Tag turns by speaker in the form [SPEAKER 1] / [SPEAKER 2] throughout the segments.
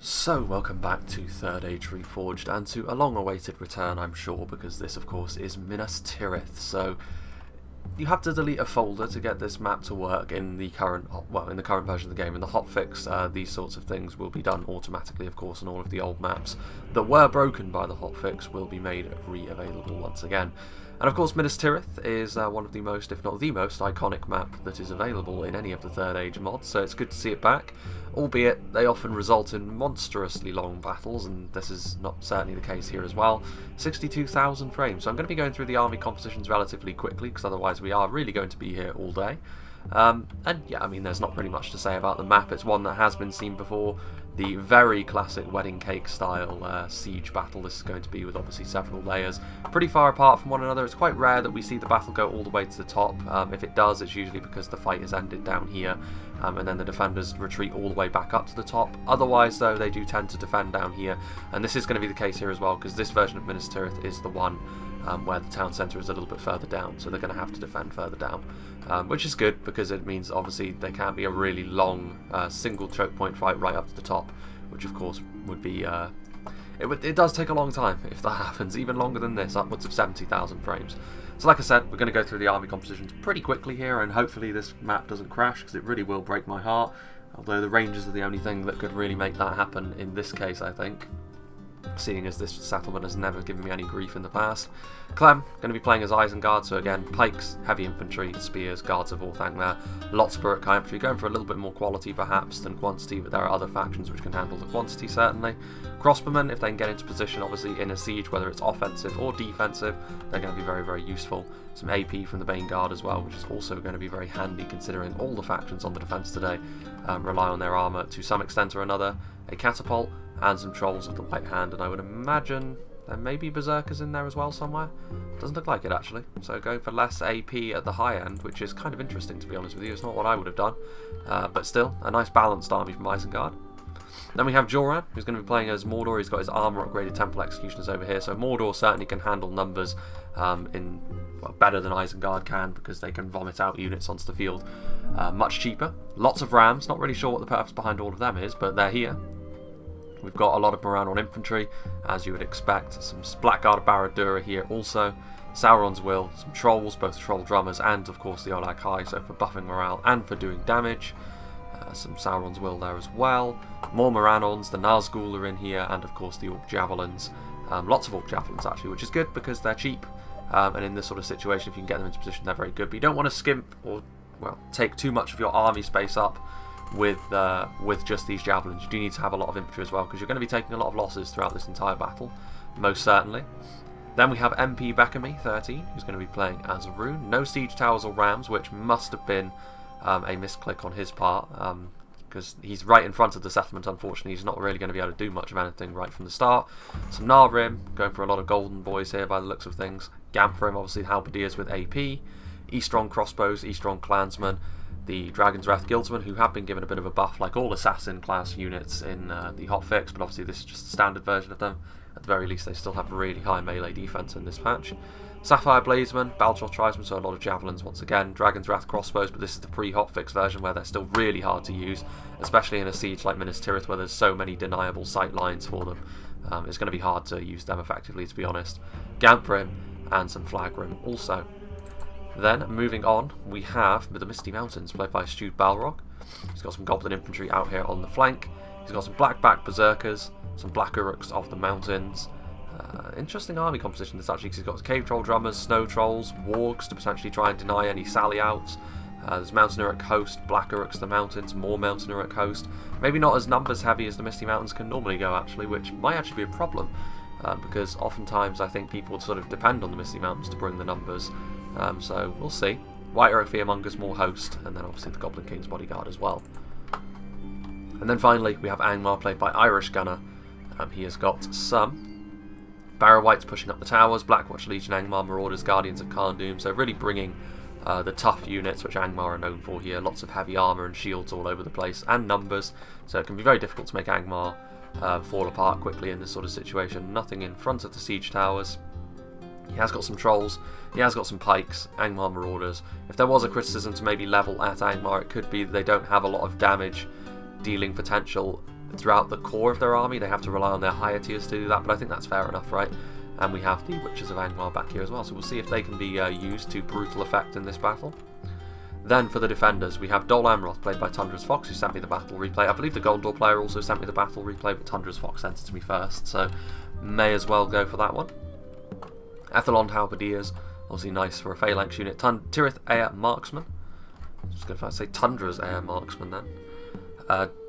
[SPEAKER 1] So, welcome back to Third Age Reforged, and to a long-awaited return, I'm sure, because this, of course, is Minas Tirith. So, you have to delete a folder to get this map to work in the current, in the current version of the game. In the hotfix, these sorts of things will be done automatically, of course, and all of the old maps that were broken by the hotfix will be made re-available once again. And of course, Minas Tirith is one of the most, if not the most, iconic map that is available in any of the Third Age mods, so it's good to see it back, albeit they often result in monstrously long battles, and this is not certainly the case here as well. 62,000 frames, so I'm going to be going through the army compositions relatively quickly, because otherwise we are really going to be here all day. And yeah, I mean, there's not really much to say about the map. It's one that has been seen before. The very classic wedding cake style siege battle this is going to be, with obviously several layers pretty far apart from one another. It's quite rare that we see the battle go all the way to the top. If it does, it's usually because the fight is ended down here, and then the defenders retreat all the way back up to the top. Otherwise, though, they do tend to defend down here, and this is going to be the case here as well, because this version of Minas Tirith is the one where the town centre is a little bit further down, so they're going to have to defend further down, which is good because it means obviously there can't be a really long single choke point fight right up to the top, which of course would be it does take a long time if that happens, even longer than this, upwards of 70,000 frames. So like I said, we're going to go through the army compositions pretty quickly here, and hopefully this map doesn't crash, because it really will break my heart, although the Rangers are the only thing that could really make that happen in this case, I think, seeing as this settlement has never given me any grief in the past. Clem, going to be playing as Isengard, so again, pikes, heavy infantry, spears, guards of Angmar, lots of Uruk-hai infantry, going for a little bit more quality perhaps than quantity, but there are other factions which can handle the quantity certainly. Crossbowmen, if they can get into position obviously in a siege, whether it's offensive or defensive, they're going to be very, very useful. Some AP from the Bane Guard as well, which is also going to be very handy considering all the factions on the defence today rely on their armour to some extent or another. A catapult, and some trolls of the White Hand, and I would imagine there may be berserkers in there as well somewhere. Doesn't look like it actually, so going for less AP at the high end, which is kind of interesting to be honest with you. It's not what I would have done, but still, a nice balanced army from Isengard. Then we have Joran, who's going to be playing as Mordor. He's got his armour upgraded Temple Executioners over here, so Mordor certainly can handle numbers better than Isengard can, because they can vomit out units onto the field much cheaper. Lots of rams, not really sure what the purpose behind all of them is, but they're here. We've got a lot of Moran infantry, as you would expect. Some Blackguard Barad-dûr here also. Sauron's Will, some trolls, both troll drummers and of course the Uruk-hai, so for buffing morale and for doing damage. Some Sauron's Will there as well. More Moranons, the Nazgûl are in here, and of course the Orc Javelins. Lots of Orc Javelins actually, which is good because they're cheap. And in this sort of situation, if you can get them into position, they're very good. But you don't want to skimp or, well, take too much of your army space up with just these javelins. You do need to have a lot of infantry as well, because you're going to be taking a lot of losses throughout this entire battle, most certainly. Then we have MP Bekami 13, who's going to be playing as Rhun. No siege towers or rams, which must have been a misclick on his part, because he's right in front of the settlement. Unfortunately, he's not really going to be able to do much of anything right from the start. Some Narvrim, going for a lot of golden boys here by the looks of things. Gamphrim, obviously halberdiers with AP. Eastron crossbows, Eastron clansmen. The Dragon's Wrath Guildsmen, who have been given a bit of a buff, like all assassin class units in the hotfix, but obviously this is just a standard version of them. At the very least, they still have really high melee defense in this patch. Sapphire Blazemen, Balchor Tribesmen, so a lot of javelins once again. Dragon's Wrath crossbows, but this is the pre-hotfix version where they're still really hard to use, especially in a siege like Minas Tirith where there's so many deniable sight lines for them. It's going to be hard to use them effectively, to be honest. Gamphrim and some Flagrim also. Then, moving on, we have the Misty Mountains, played by Stewed Balrog. He's got some Goblin Infantry out here on the flank. He's got some Blackback Berserkers, some Black Uruks of the mountains. Interesting army composition this actually, because he's got Cave Troll Drummers, Snow Trolls, Wargs to potentially try and deny any sally outs. There's Mountain Uruk Host, Black Uruks of the mountains, more Mountain Uruk Host. Maybe not as numbers heavy as the Misty Mountains can normally go actually, which might actually be a problem, because oftentimes I think people sort of depend on the Misty Mountains to bring the numbers. So we'll see. White Uruk Fearmongers, more host, and then obviously the Goblin King's bodyguard as well. And then finally we have Angmar, played by Irish Gunner. He has got some Barrow-wights pushing up the towers, Blackwatch Legion, Angmar, Marauders, Guardians of Kharndoom, so really bringing the tough units which Angmar are known for here. Lots of heavy armour and shields all over the place, and numbers, so it can be very difficult to make Angmar fall apart quickly in this sort of situation. Nothing in front of the siege towers. He has got some trolls, he has got some pikes, Angmar Marauders. If there was a criticism to maybe level at Angmar, it could be that they don't have a lot of damage dealing potential throughout the core of their army. They have to rely on their higher tiers to do that, but I think that's fair enough, right? And we have the Witches of Angmar back here as well, so we'll see if they can be used to brutal effect in this battle. Then for the defenders, we have Dol Amroth, played by Tundra's Fox, who sent me the battle replay. I believe the Gondor player also sent me the battle replay, but Tundra's Fox sent it to me first, so may as well go for that one. Ethelond Halberdiers, obviously nice for a phalanx unit. Tirith Air Marksman. I was going to say Tundra's Air Marksman then.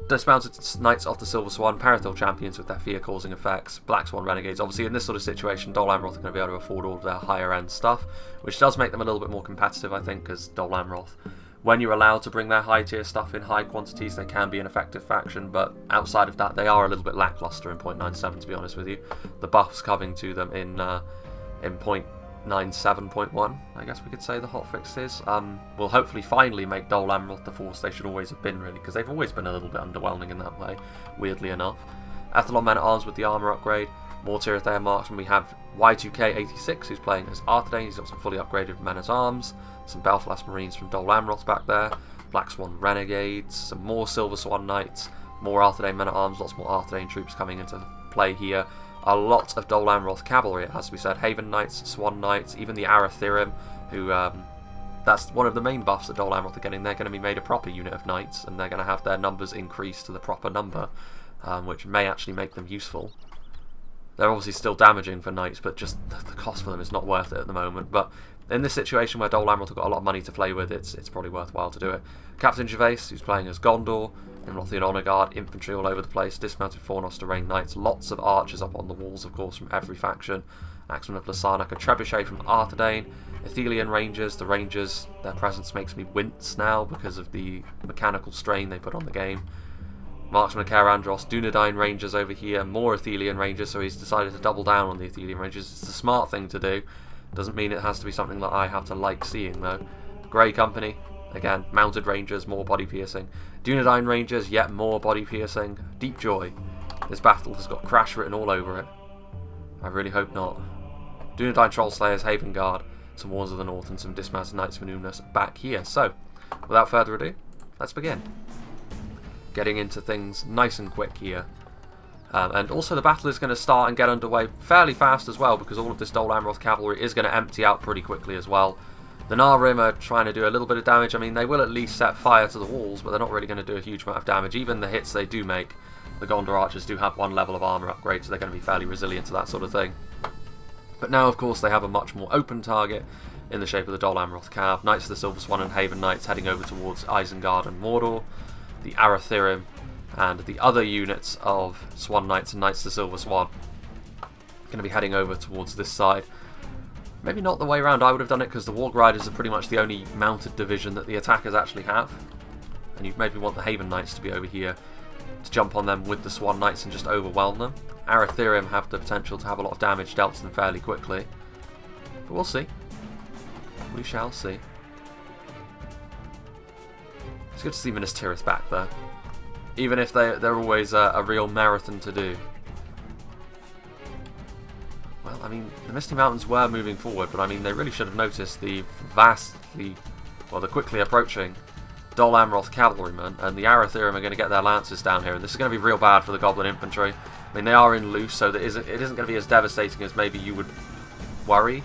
[SPEAKER 1] Dismounted Knights of the Silver Swan, Parathil Champions with their fear-causing effects, Black Swan Renegades. Obviously in this sort of situation, Dol Amroth are going to be able to afford all of their higher-end stuff, which does make them a little bit more competitive, I think, because Dol Amroth, when you're allowed to bring their high-tier stuff in high quantities, they can be an effective faction, but outside of that, they are a little bit lackluster in 0.97, to be honest with you. The buffs coming to them in 0.97.1, I guess we could say the hotfix is, will hopefully finally make Dol Amroth the force they should always have been, really, because they've always been a little bit underwhelming in that way, weirdly enough. Ethelon Men-at-Arms with the armour upgrade, more Tirith Air Marksman. We have Y2K86, who's playing as Arthedain. He's got some fully upgraded Men-at-Arms, some Belfast Marines from Dol Amroth back there, Black Swan Renegades, some more Silver Swan Knights, more Arthedain Men-at-Arms, lots more Arthedain troops coming into play here. A lot of Dol Amroth cavalry, it has to be said. Haven Knights, Swan Knights, even the Arthedain, who, that's one of the main buffs that Dol Amroth are getting. They're going to be made a proper unit of knights, and they're going to have their numbers increased to the proper number, which may actually make them useful. They're obviously still damaging for knights, but just the cost for them is not worth it at the moment. But in this situation where Dol Amroth have got a lot of money to play with, it's probably worthwhile to do it. Captain Gervais, who's playing as Gondor, Imrothian Honour Guard, infantry all over the place, dismounted Fornos to Rain Knights, lots of archers up on the walls, of course, from every faction. Axemen of Lasarnak, a Trebuchet from Arthedain, Athelian Rangers. The Rangers, their presence makes me wince now because of the mechanical strain they put on the game. Marksman of Carandros, Dunedain Rangers over here, more Athelian Rangers, so he's decided to double down on the Athelian Rangers. It's the smart thing to do. Doesn't mean it has to be something that I have to like seeing, though. Grey Company, again, mounted Rangers, more body piercing. Dunedain Rangers, yet more body piercing. Deep Joy. This battle has got crash written all over it. I really hope not. Dunedain Trollslayers, Haven Guard, some Wars of the North, and some dismounted Knights of Numinous back here. So, without further ado, let's begin. Getting into things nice and quick here. And also the battle is going to start and get underway fairly fast as well, because all of this Dol Amroth cavalry is going to empty out pretty quickly as well. The Narim are trying to do a little bit of damage. I mean, they will at least set fire to the walls, but they're not really going to do a huge amount of damage. Even the hits they do make, the Gondor archers do have one level of armour upgrade, so they're going to be fairly resilient to that sort of thing. But now, of course, they have a much more open target in the shape of the Dol Amroth Cav. Knights of the Silver Swan and Haven Knights heading over towards Isengard and Mordor. The Arathirium and the other units of Swan Knights and Knights of the Silver Swan going to be heading over towards this side. Maybe not the way around I would have done it, because the Warg Riders are pretty much the only mounted division that the attackers actually have. And you'd maybe want the Haven Knights to be over here to jump on them with the Swan Knights and just overwhelm them. Arathirium have the potential to have a lot of damage dealt to them fairly quickly. But we'll see. We shall see. It's good to see Minas Tirith back there. Even if they're always a real marathon to do. Well, I mean, the Misty Mountains were moving forward, but I mean, they really should have noticed the the quickly approaching Dol Amroth cavalrymen, and the Arathirium are going to get their lances down here, and this is going to be real bad for the Goblin infantry. I mean, they are in loose, so it isn't going to be as devastating as maybe you would worry.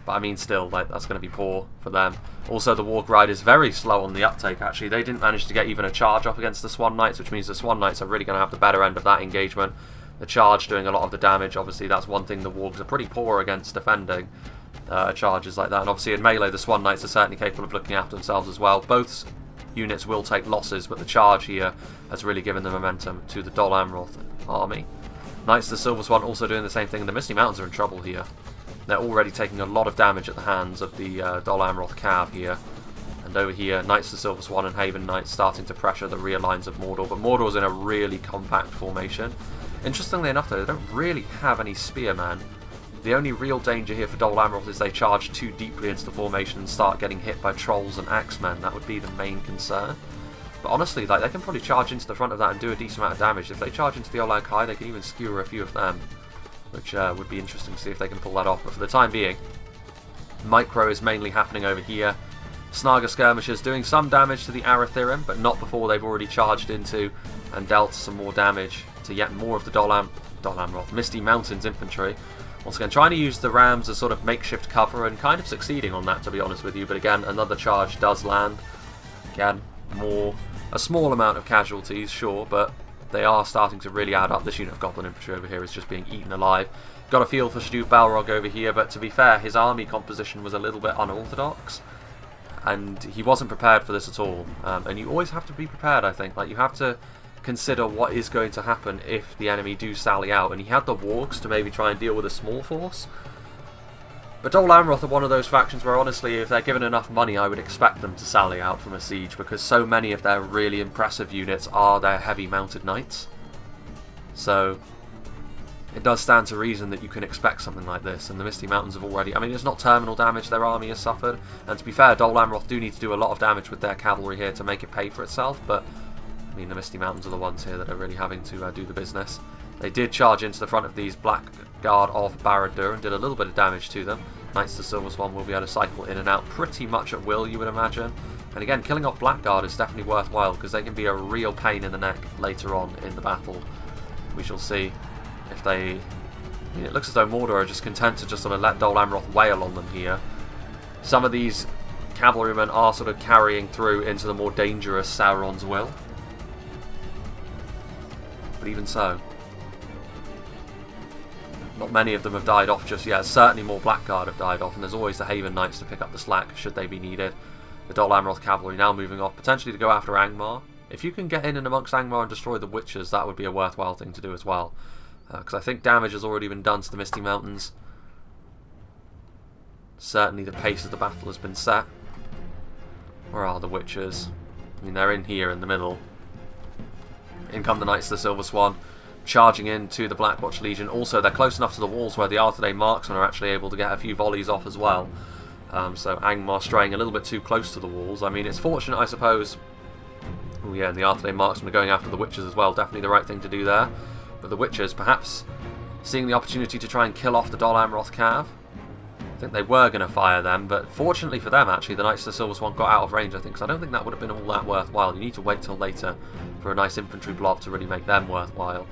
[SPEAKER 1] But I mean, still, like, that's going to be poor for them. Also, the Warg Ride is very slow on the uptake, actually. They didn't manage to get even a charge off against the Swan Knights, which means the Swan Knights are really going to have the better end of that engagement. The charge doing a lot of the damage. Obviously, that's one thing the Wargs are pretty poor against defending. Charges like that. And obviously, in melee, the Swan Knights are certainly capable of looking after themselves as well. Both units will take losses, but the charge here has really given the momentum to the Dol Amroth army. Knights of the Silver Swan also doing the same thing. The Misty Mountains are in trouble here. They're already taking a lot of damage at the hands of the Dol Amroth Cav here. And over here, Knights of the Silver Swan and Haven Knights starting to pressure the rear lines of Mordor. But Mordor's in a really compact formation. Interestingly enough, though, they don't really have any spearmen. The only real danger here for Dol Amroth is they charge too deeply into the formation and start getting hit by trolls and axemen. That would be the main concern. But honestly, like, they can probably charge into the front of that and do a decent amount of damage. If they charge into the Olag High, they can even skewer a few of them, which would be interesting to see if they can pull that off. But for the time being, micro is mainly happening over here. Snaga skirmishers doing some damage to the Arathirium, but not before they've already charged into and dealt some more damage to yet more of the Amroth, Misty Mountains infantry. Once again, trying to use the rams as sort of makeshift cover and kind of succeeding on that, to be honest with you. But again, another charge does land. Again, a small amount of casualties, sure, but they are starting to really add up. This unit of Goblin infantry over here is just being eaten alive. Got a feel for Stu Balrog over here, but to be fair, his army composition was a little bit unorthodox, and he wasn't prepared for this at all. And you always have to be prepared, I think. Like, you have to consider what is going to happen if the enemy do sally out, and he had the wargs to maybe try and deal with a small force. But Dol Amroth are one of those factions where, honestly, if they're given enough money, I would expect them to sally out from a siege, because so many of their really impressive units are their heavy mounted knights. So it does stand to reason that you can expect something like this, and the Misty Mountains have already... I mean, it's not terminal damage their army has suffered, and to be fair, Dol Amroth do need to do a lot of damage with their cavalry here to make it pay for itself, but I mean, the Misty Mountains are the ones here that are really having to do the business. They did charge into the front of these Blackguard of Barad-dûr and did a little bit of damage to them. Knights of the Silver Swan will be able to cycle in and out pretty much at will, you would imagine. And again, killing off Blackguard is definitely worthwhile, because they can be a real pain in the neck later on in the battle. We shall see if they... I mean, it looks as though Mordor are just content to just sort of let Dol Amroth wail on them here. Some of these cavalrymen are sort of carrying through into the more dangerous Sauron's Will. But even so, not many of them have died off just yet. Certainly more Blackguard have died off, and there's always the Haven Knights to pick up the slack should they be needed. The Dol Amroth cavalry now moving off, potentially to go after Angmar. If you can get in and amongst Angmar and destroy the Witches, that would be a worthwhile thing to do as well. Because I think damage has already been done to the Misty Mountains. Certainly the pace of the battle has been set. Where are the Witches? I mean, they're in here in the middle. In come the Knights of the Silver Swan, charging into the Blackwatch Legion. Also, they're close enough to the walls where the Arthedain marksmen are actually able to get a few volleys off as well. So Angmar straying a little bit too close to the walls. I mean, it's fortunate, I suppose. Oh yeah, and the Arthedain marksmen are going after the Witches as well. Definitely the right thing to do there. But the Witches, perhaps seeing the opportunity to try and kill off the Dol Amroth cav. I think they were going to fire them, but fortunately for them, actually, the Knights of the Silver Swan got out of range, I think, because I don't think that would have been all that worthwhile. You need to wait till later for a nice infantry blob to really make them worthwhile.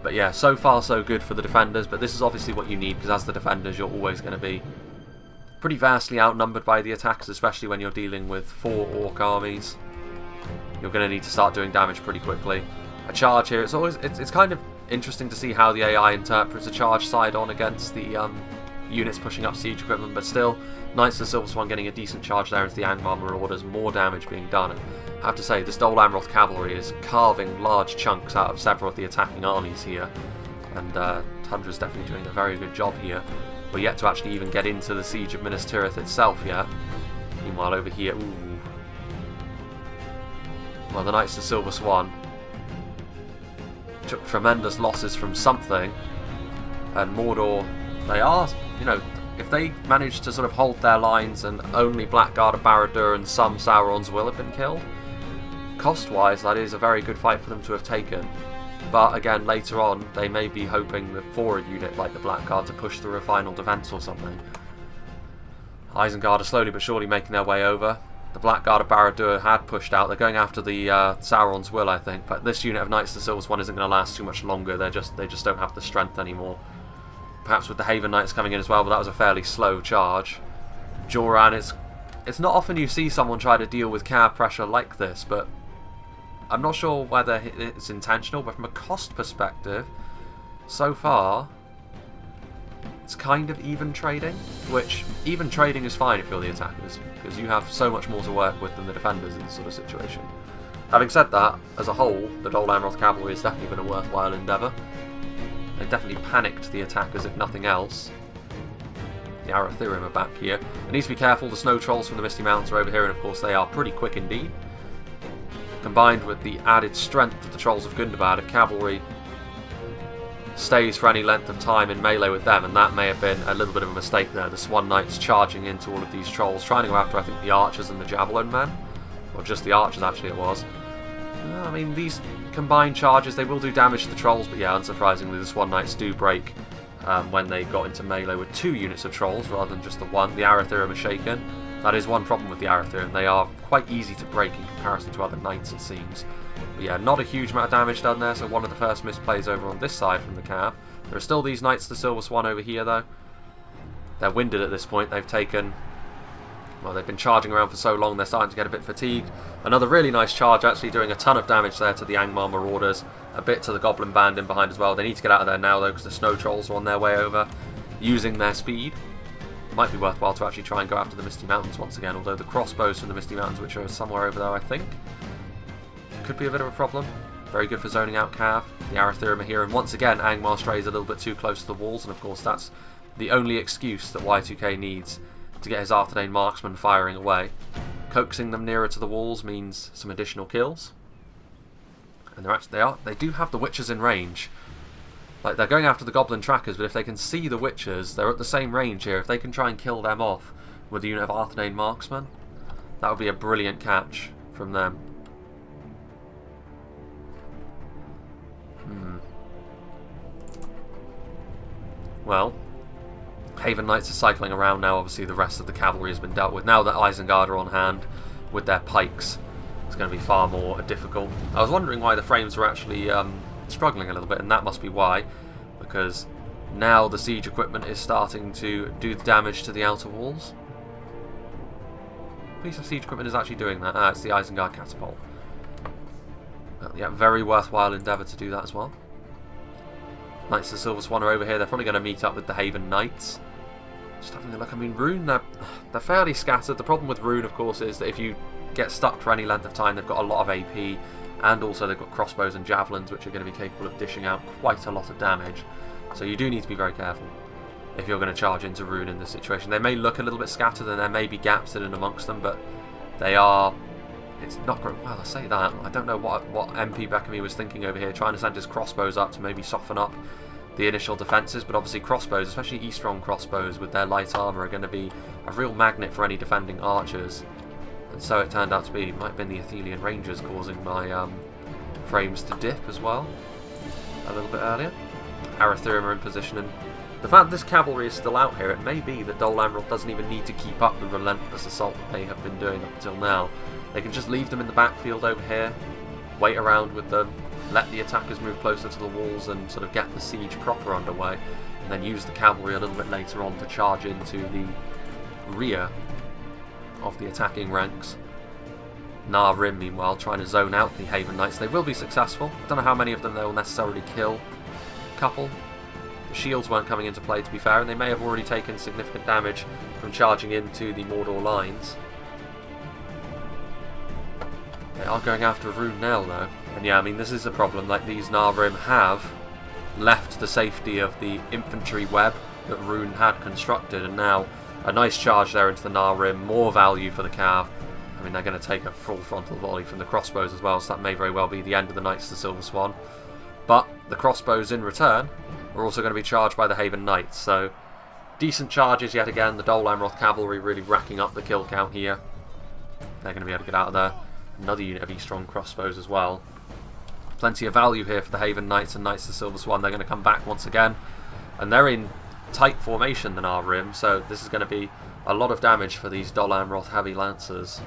[SPEAKER 1] But yeah, so far so good for the defenders, but this is obviously what you need, because as the defenders, you're always going to be pretty vastly outnumbered by the attackers, especially when you're dealing with 4 orc armies. You're going to need to start doing damage pretty quickly. A charge here, it's kind of interesting to see how the AI interprets a charge side on against the units pushing up siege equipment, but still, Knights of the Silver Swan getting a decent charge there into the Angmar Marauders, more damage being done. I have to say, this Dol Amroth cavalry is carving large chunks out of several of the attacking armies here, and Tundra's definitely doing a very good job here. We're yet to actually even get into the siege of Minas Tirith itself yet. Meanwhile, over here, ooh. Well, the Knights of the Silver Swan took tremendous losses from something, and Mordor, they are, you know, if they manage to sort of hold their lines and only Blackguard of Barad-dûr and some Sauron's Will have been killed, cost-wise, that is a very good fight for them to have taken. But again, later on, they may be hoping that for a unit like the Blackguard to push through a final defence or something. Isengard are slowly but surely making their way over. The Blackguard of Barad-dûr had pushed out. They're going after the Sauron's Will, I think. But this unit of Knights of the Silver Swan isn't going to last too much longer. They just don't have the strength anymore. Perhaps with the Haven Knights coming in as well, but that was a fairly slow charge. Joran, it's not often you see someone try to deal with cav pressure like this, but I'm not sure whether it's intentional, but from a cost perspective, so far, it's kind of even trading, which even trading is fine if you're the attackers, because you have so much more to work with than the defenders in this sort of situation. Having said that, as a whole, the Dol Amroth cavalry has definitely been a worthwhile endeavour. They definitely panicked the attackers, if nothing else. The Arthedain are back here. They need to be careful, the snow trolls from the Misty Mountains are over here, and of course they are pretty quick indeed. Combined with the added strength of the Trolls of Gundabad, if cavalry stays for any length of time in melee with them, and that may have been a little bit of a mistake there. The Swan Knights charging into all of these trolls, trying to go after, I think, the archers and the javelin men. Or just the archers, actually, it was. I mean, these combined charges, they will do damage to the trolls, but yeah, unsurprisingly, the Swan Knights do break when they got into melee with 2 units of trolls rather than just the 1. The Arthedain are shaken. That is one problem with the Arthedain. They are quite easy to break in comparison to other knights, it seems. But yeah, not a huge amount of damage done there, so one of the first misplays over on this side from the cav. There are still these Knights of the Silver Swan over here, though. They're winded at this point. They've taken... Well, they've been charging around for so long, they're starting to get a bit fatigued. Another really nice charge, actually doing a ton of damage there to the Angmar Marauders. A bit to the Goblin Band in behind as well. They need to get out of there now, though, because the Snow Trolls are on their way over, using their speed. Might be worthwhile to actually try and go after the Misty Mountains once again, although the crossbows from the Misty Mountains, which are somewhere over there, I think, could be a bit of a problem. Very good for zoning out cav. The Arthedain are here, and once again, Angmar strays a little bit too close to the walls, and of course that's the only excuse that Y2K needs to get his Arthedain marksmen firing away. Coaxing them nearer to the walls means some additional kills. And they do have the Witchers in range. Like, they're going after the Goblin Trackers, but if they can see the Witchers, they're at the same range here. If they can try and kill them off with a unit of Arthedain marksmen, that would be a brilliant catch from them. Well, Haven Knights are cycling around now. Obviously the rest of the cavalry has been dealt with. Now that Isengard are on hand with their pikes, it's going to be far more difficult. I was wondering why the frames were actually struggling a little bit, and that must be why, because now the siege equipment is starting to do the damage to the outer walls. A piece of siege equipment is actually doing that. It's the Isengard catapult. Yeah, very worthwhile endeavour to do that as well. Knights of the Silver Swan are over here. They're probably going to meet up with the Haven Knights. Just having a look. I mean, Rhun, they're fairly scattered. The problem with Rhun, of course, is that if you get stuck for any length of time, they've got a lot of AP, and also they've got crossbows and javelins, which are going to be capable of dishing out quite a lot of damage. So you do need to be very careful if you're going to charge into Rhun in this situation. They may look a little bit scattered, and there may be gaps in and amongst them, but they are... It's not great. Well, I say that. I don't know what MP Beckamy was thinking over here, trying to send his crossbows up to maybe soften up the initial defences, but obviously crossbows, especially E-strong crossbows with their light armour, are going to be a real magnet for any defending archers. And so it turned out to be. It might have been the Athelian Rangers causing my frames to dip as well a little bit earlier. Arthedain are in position, and the fact that this cavalry is still out here, it may be that Dol Amroth doesn't even need to keep up the relentless assault that they have been doing up until now. They can just leave them in the backfield over here, wait around with them, let the attackers move closer to the walls and sort of get the siege proper underway, and then use the cavalry a little bit later on to charge into the rear of the attacking ranks. Rhun, meanwhile, trying to zone out the Haven Knights. They will be successful. I don't know how many of them they will necessarily kill. A couple. The shields weren't coming into play, to be fair, and they may have already taken significant damage from charging into the Mordor lines. They are going after Rhun now, though. And yeah, I mean, this is a problem. Like, these Rhun have left the safety of the infantry web that Rhun had constructed, and now a nice charge there into the Rhun, more value for the cav. I mean, they're going to take a full frontal volley from the crossbows as well, so that may very well be the end of the Knights of the Silver Swan. But the crossbows in return are also going to be charged by the Haven Knights, so decent charges yet again. The Dol Amroth cavalry really racking up the kill count here. They're going to be able to get out of there. Another unit of E-strong crossbows as well. Plenty of value here for the Haven Knights and Knights of the Silver Swan. They're going to come back once again, and they're in tight formation than our Rim, so this is going to be a lot of damage for these Dol Amroth heavy lancers.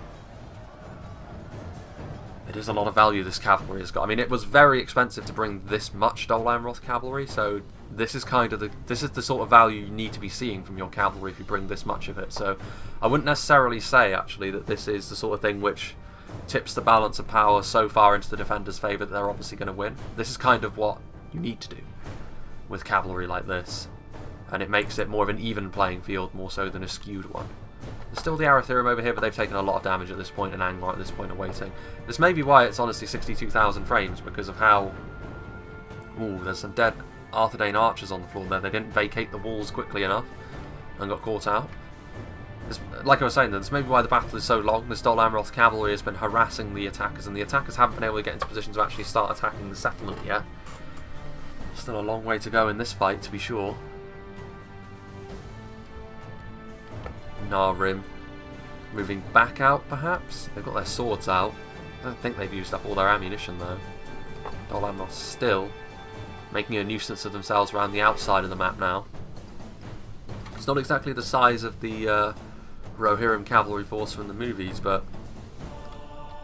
[SPEAKER 1] It is a lot of value this cavalry has got. I mean, it was very expensive to bring this much Dol Amroth cavalry, so this is kind of the sort of value you need to be seeing from your cavalry if you bring this much of it. So I wouldn't necessarily say actually that this is the sort of thing which tips the balance of power so far into the defenders' favour that they're obviously going to win. This is kind of what you need to do with cavalry like this, and it makes it more of an even playing field more so than a skewed one. There's still the Arthedain over here, but they've taken a lot of damage at this point, and Angmar at this point are waiting. This may be why it's honestly 62,000 frames, because of how... Ooh, there's some dead Arthedain archers on the floor there. They didn't vacate the walls quickly enough and got caught out. Like I was saying, this may be why the battle is so long. This Dol Amroth cavalry has been harassing the attackers, and the attackers haven't been able to get into position to actually start attacking the settlement yet. Still a long way to go in this fight, to be sure. Rhun moving back out, perhaps? They've got their swords out. I don't think they've used up all their ammunition, though. Dol Amroth still making a nuisance of themselves around the outside of the map now. It's not exactly the size of the Rohirrim cavalry force from the movies, but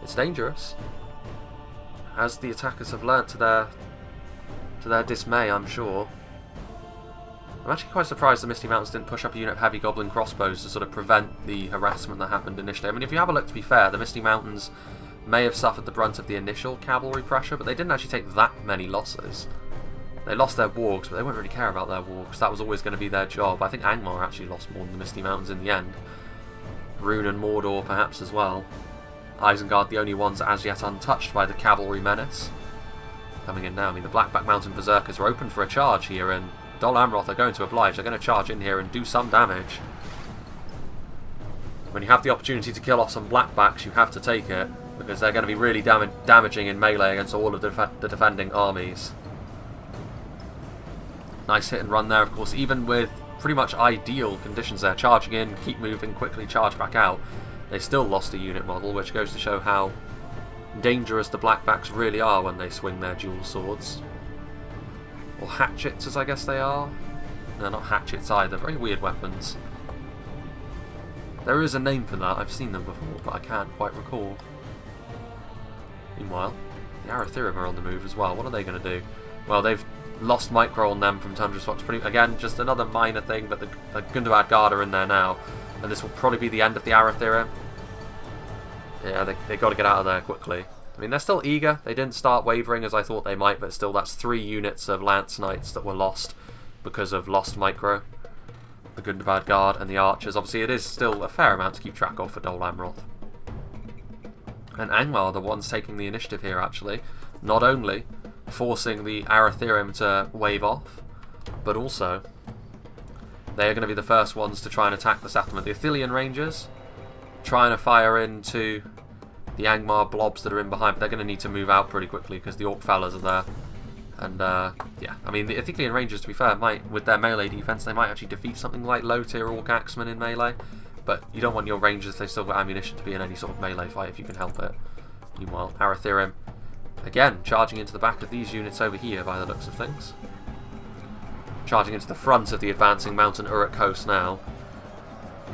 [SPEAKER 1] it's dangerous. as the attackers have learnt to their dismay, I'm sure. I'm actually quite surprised the Misty Mountains didn't push up a unit of heavy goblin crossbows to sort of prevent the harassment that happened initially. I mean, if you have a look, to be fair, the Misty Mountains may have suffered the brunt of the initial cavalry pressure, but they didn't actually take that many losses. They lost their wargs, but they wouldn't really care about their wargs. That was always going to be their job. I think Angmar actually lost more than the Misty Mountains in the end. Rhun and Mordor perhaps as well. Isengard the only ones as yet untouched by the cavalry menace. Coming in now, I mean, the Blackback Mountain Berserkers are open for a charge here, and Dol Amroth are going to oblige. They're going to charge in here and do some damage. When you have the opportunity to kill off some Blackbacks, you have to take it, because they're going to be really damaging in melee against all of the defending armies. Nice hit and run there, of course, even with pretty much ideal conditions there. Charging in, keep moving, quickly charge back out. They still lost a unit model, which goes to show how dangerous the Blackbacks really are when they swing their dual swords. Or hatchets, as I guess they are. No, not hatchets either. Very weird weapons. There is a name for that. I've seen them before, but I can't quite recall. Meanwhile, the Arthedain are on the move as well. What are they going to do? Well, they've lost micro on them from Tundra Swaps. Again, just another minor thing, but the Gondor Guard are in there now. And this will probably be the end of the Arthedain. Yeah, they got to get out of there quickly. I mean, they're still eager. They didn't start wavering as I thought they might, but still, that's 3 units of Lance Knights that were lost because of lost micro. The Gondor Guard and the Archers. Obviously, it is still a fair amount to keep track of for Dol Amroth. And Angmar are the ones taking the initiative here, actually. Not only forcing the Arthedain to wave off, but also they are going to be the first ones to try and attack the settlement. The Arthedain Rangers trying to fire into the Angmar blobs that are in behind, but they're going to need to move out pretty quickly because the Orc fellas are there. And yeah, I mean, the Arthedain Rangers, to be fair, might, with their melee defense, they might actually defeat something like low tier Orc Axemen in melee. But you don't want your Rangers, they've still got ammunition, to be in any sort of melee fight if you can help it. Meanwhile, Arthedain, again, charging into the back of these units over here by the looks of things. Charging into the front of the advancing Mountain Uruk host now.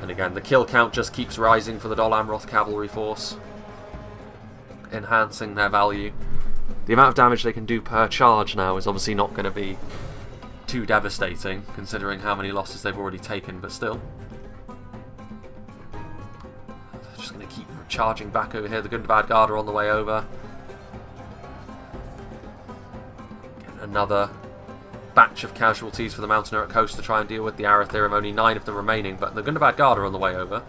[SPEAKER 1] And again, the kill count just keeps rising for the Dol Amroth cavalry force, enhancing their value. The amount of damage they can do per charge now is obviously not going to be too devastating, considering how many losses they've already taken, but still. They're just going to keep charging back over here. The Gondor Guard are on the way over. Again, another batch of casualties for the Mountain Uruk host to try and deal with the Arthedain. Only 9 of them remaining, but the Gondor Guard are on the way over.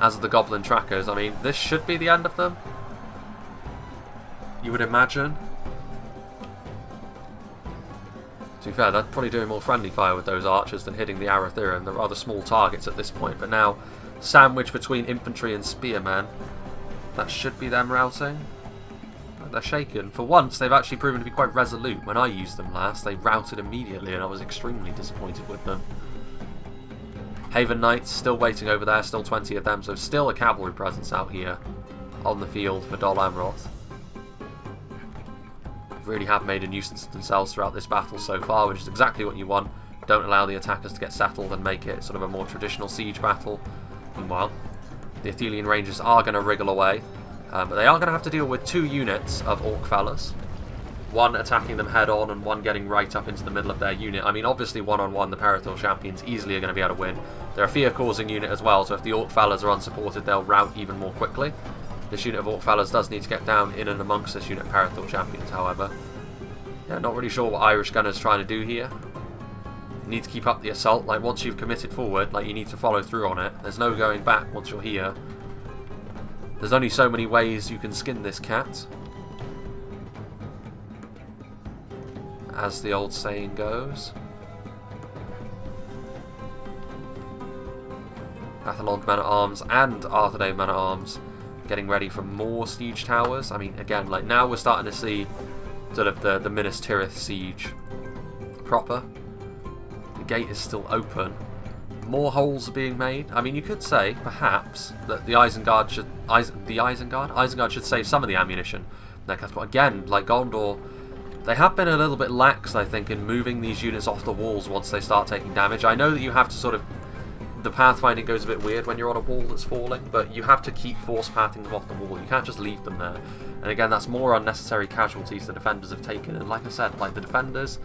[SPEAKER 1] As are the Goblin Trackers. I mean, this should be the end of them, you would imagine. To be fair, they're probably doing more friendly fire with those archers than hitting the Arthedain. They're rather small targets at this point, but now sandwiched between infantry and spearmen, that should be them routing. They're shaken. For once, they've actually proven to be quite resolute. When I used them last, they routed immediately, and I was extremely disappointed with them. Haven Knights still waiting over there, still 20 of them, so still a cavalry presence out here on the field for Dol Amroth. Really have made a nuisance of themselves throughout this battle so far, which is exactly what you want. Don't allow the attackers to get settled and make it sort of a more traditional siege battle. Meanwhile, the Arthedain Rangers are going to wriggle away. But they are going to have to deal with 2 units of Orc fellas. One attacking them head on and one getting right up into the middle of their unit. I mean, obviously one-on-one, the Perithal champions easily are going to be able to win. They're a fear-causing unit as well, so if the Orc fellas are unsupported, they'll rout even more quickly. This unit of Orc fellas does need to get down in and amongst this unit of Perithal champions, however. Yeah, not really sure what Irish Gunner's trying to do here. You need to keep up the assault. Like, once you've committed forward, like, you need to follow through on it. There's no going back once you're here. There's only so many ways you can skin this cat, as the old saying goes. Athlond Men-at-Arms and Arthedain Men-at-Arms getting ready for more siege towers. I mean, again, like, now we're starting to see sort of the Minas Tirith siege proper. The gate is still open. More holes are being made. I mean, you could say, perhaps, that the Isengard should save some of the ammunition. But again, like Gondor, they have been a little bit lax, I think, in moving these units off the walls once they start taking damage. I know that you have to sort of the pathfinding goes a bit weird when you're on a wall that's falling, but you have to keep force pathing them off the wall. You can't just leave them there. And again, that's more unnecessary casualties the defenders have taken. And like I said, like the defenders,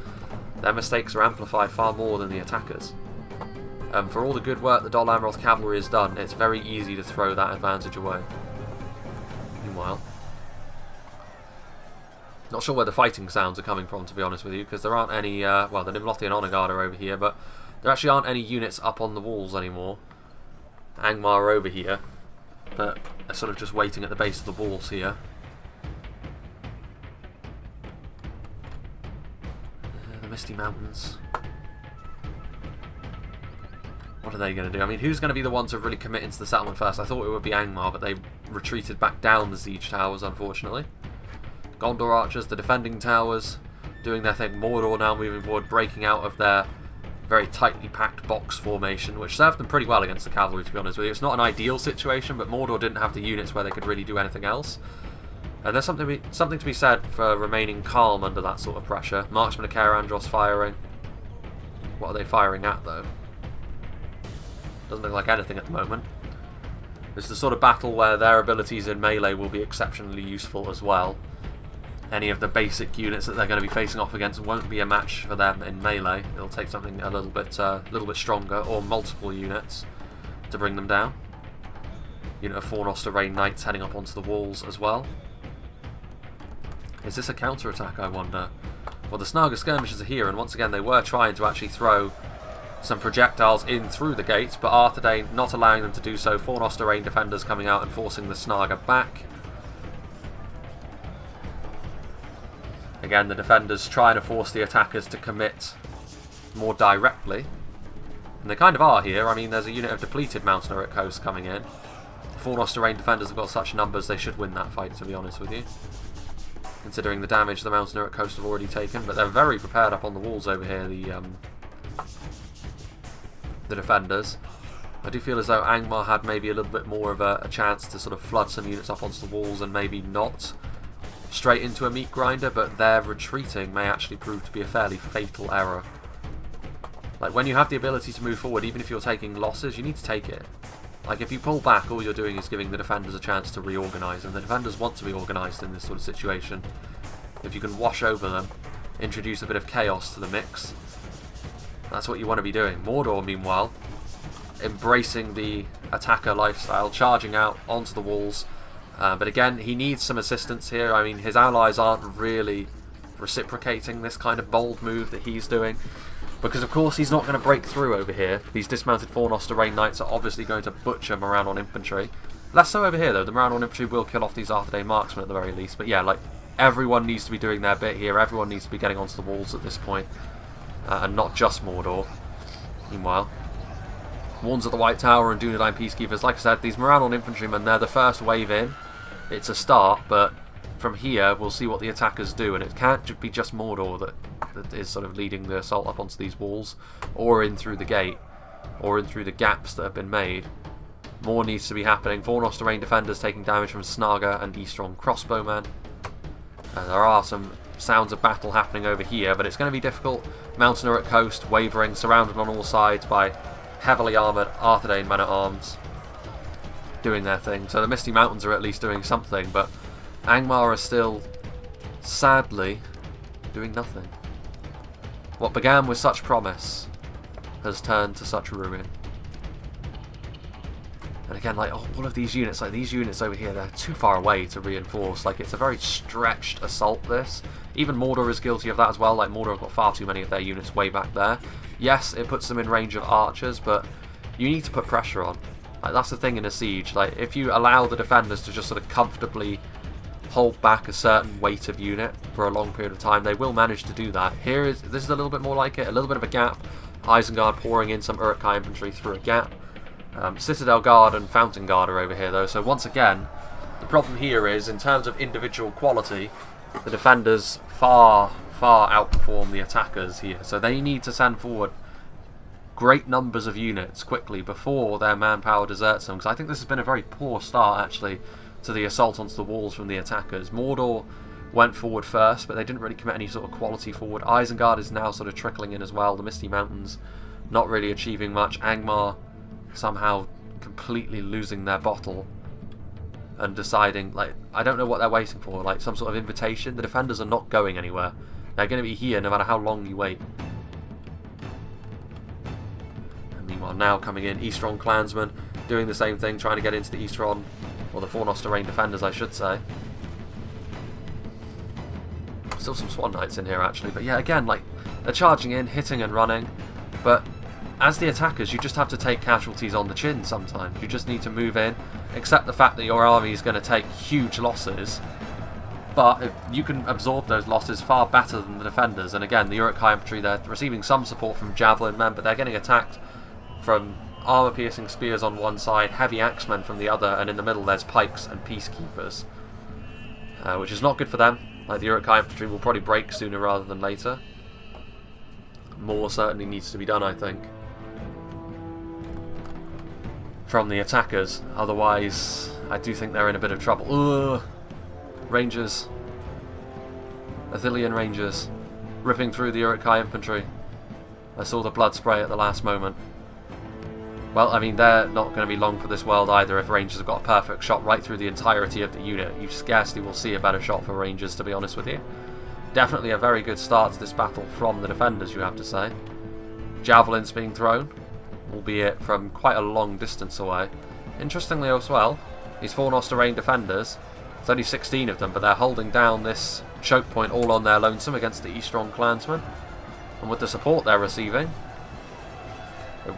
[SPEAKER 1] their mistakes are amplified far more than the attackers. For all the good work the Dol Amroth cavalry has done, it's very easy to throw that advantage away. Meanwhile, not sure where the fighting sounds are coming from, to be honest with you, because there aren't any, well, the Nimlothian Honor Guard are over here, but there actually aren't any units up on the walls anymore. Angmar are over here, but they're sort of just waiting at the base of the walls here. The Misty Mountains. What are they going to do? I mean, who's going to be the one to really commit into the settlement first? I thought it would be Angmar, but they retreated back down the siege towers, unfortunately. Gondor archers, the defending towers, doing their thing. Mordor now moving forward, breaking out of their very tightly packed box formation, which served them pretty well against the cavalry, to be honest with you. It's not an ideal situation, but Mordor didn't have the units where they could really do anything else. And there's something to be said for remaining calm under that sort of pressure. Marksmen of Caer Andros firing. What are they firing at, though? Doesn't look like anything at the moment. This is the sort of battle where their abilities in melee will be exceptionally useful as well. Any of the basic units that they're going to be facing off against won't be a match for them in melee. It'll take something a little bit stronger, or multiple units, to bring them down. Unit of Arthedain knights heading up onto the walls as well. Is this a counter-attack, I wonder? Well, the Snaga skirmishers are here, and once again they were trying to actually throw some projectiles in through the gates, but Arthedain not allowing them to do so. Arthedain defenders coming out and forcing the Snaga back. Again, the defenders trying to force the attackers to commit more directly. And they kind of are here. I mean, there's a unit of depleted Mountain Uruk hosts coming in. The Arthedain defenders have got such numbers, they should win that fight, to be honest with you. Considering the damage the Mountain Uruk hosts have already taken. But they're very prepared up on the walls over here, the defenders. I do feel as though Angmar had maybe a little bit more of a chance to sort of flood some units up onto the walls and maybe not straight into a meat grinder, but their retreating may actually prove to be a fairly fatal error. Like, when you have the ability to move forward, even if you're taking losses, you need to take it. Like, if you pull back, all you're doing is giving the defenders a chance to reorganise, and the defenders want to be organised in this sort of situation. If you can wash over them, introduce a bit of chaos to the mix, that's what you want to be doing. Mordor, meanwhile, embracing the attacker lifestyle, charging out onto the walls. But again, he needs some assistance here. I mean, his allies aren't really reciprocating this kind of bold move that he's doing, because of course he's not going to break through over here. These dismounted Arthedain knights are obviously going to butcher Morannon infantry. Less so over here, though. The Morannon infantry will kill off these Arthedain marksmen at the very least. But yeah, like, everyone needs to be doing their bit here. Everyone needs to be getting onto the walls at this point. And not just Mordor. Meanwhile, Warns of the White Tower and Dunedain Peacekeepers. Like I said, these Morannon infantrymen, they're the first wave in. It's a start, but from here we'll see what the attackers do, and it can't be just Mordor that is sort of leading the assault up onto these walls, or in through the gate, or in through the gaps that have been made. More needs to be happening. Arthedain defenders taking damage from Snaga and Eastron crossbowmen. There are some sounds of battle happening over here, but it's going to be difficult. Mountain Uruk host wavering, surrounded on all sides by heavily armoured Arthedain men-at-arms doing their thing. So the Misty Mountains are at least doing something, but Angmar are still, sadly, doing nothing. What began with such promise has turned to such ruin. And again, like, all of these units, like these units over here, they're too far away to reinforce. Like, it's a very stretched assault, this. Even Mordor is guilty of that as well. Like, Mordor have got far too many of their units way back there. Yes, it puts them in range of archers, but you need to put pressure on. Like, that's the thing in a siege. Like, if you allow the defenders to just sort of comfortably hold back a certain weight of unit for a long period of time, they will manage to do that. This is a little bit more like it, a little bit of a gap. Isengard pouring in some Uruk-hai infantry through a gap. Citadel Guard and Fountain Guard are over here, though, so once again, the problem here is, in terms of individual quality, the defenders far outperform the attackers here, so they need to send forward great numbers of units quickly before their manpower deserts them, because I think this has been a very poor start, actually, to the assault onto the walls from the attackers. Mordor went forward first, but they didn't really commit any sort of quality forward. Isengard is now sort of trickling in as well. The Misty Mountains not really achieving much. Angmar somehow completely losing their bottle and deciding, like, I don't know what they're waiting for, like some sort of invitation. The defenders are not going anywhere. They're going to be here no matter how long you wait. And meanwhile, now coming in, Eastron clansmen doing the same thing, trying to get into the Eastron, or the Fornost defenders, I should say. Still some Swan Knights in here, actually. But yeah, again, like, they're charging in, hitting and running. But as the attackers, you just have to take casualties on the chin sometimes. You just need to move in, accept the fact that your army is going to take huge losses. But you can absorb those losses far better than the defenders. And again, the Uruk-hai infantry, they're receiving some support from javelin men, but they're getting attacked from armor-piercing spears on one side, heavy axemen from the other, and in the middle there's pikes and peacekeepers. Which is not good for them. Like, the Uruk-hai infantry will probably break sooner rather than later. More certainly needs to be done, I think, from the attackers. Otherwise, I do think they're in a bit of trouble. Ugh. Rangers. Arthedain Rangers. Ripping through the Uruk-hai infantry. I saw the blood spray at the last moment. Well, I mean, they're not going to be long for this world either. If Rangers have got a perfect shot right through the entirety of the unit, you scarcely will see a better shot for Rangers, to be honest with you. Definitely a very good start to this battle from the defenders, you have to say. Javelins being thrown, albeit from quite a long distance away. Interestingly as well, these Fornost defenders, there's only 16 of them, but they're holding down this choke point all on their lonesome against the Eastron clansmen. And with the support they're receiving,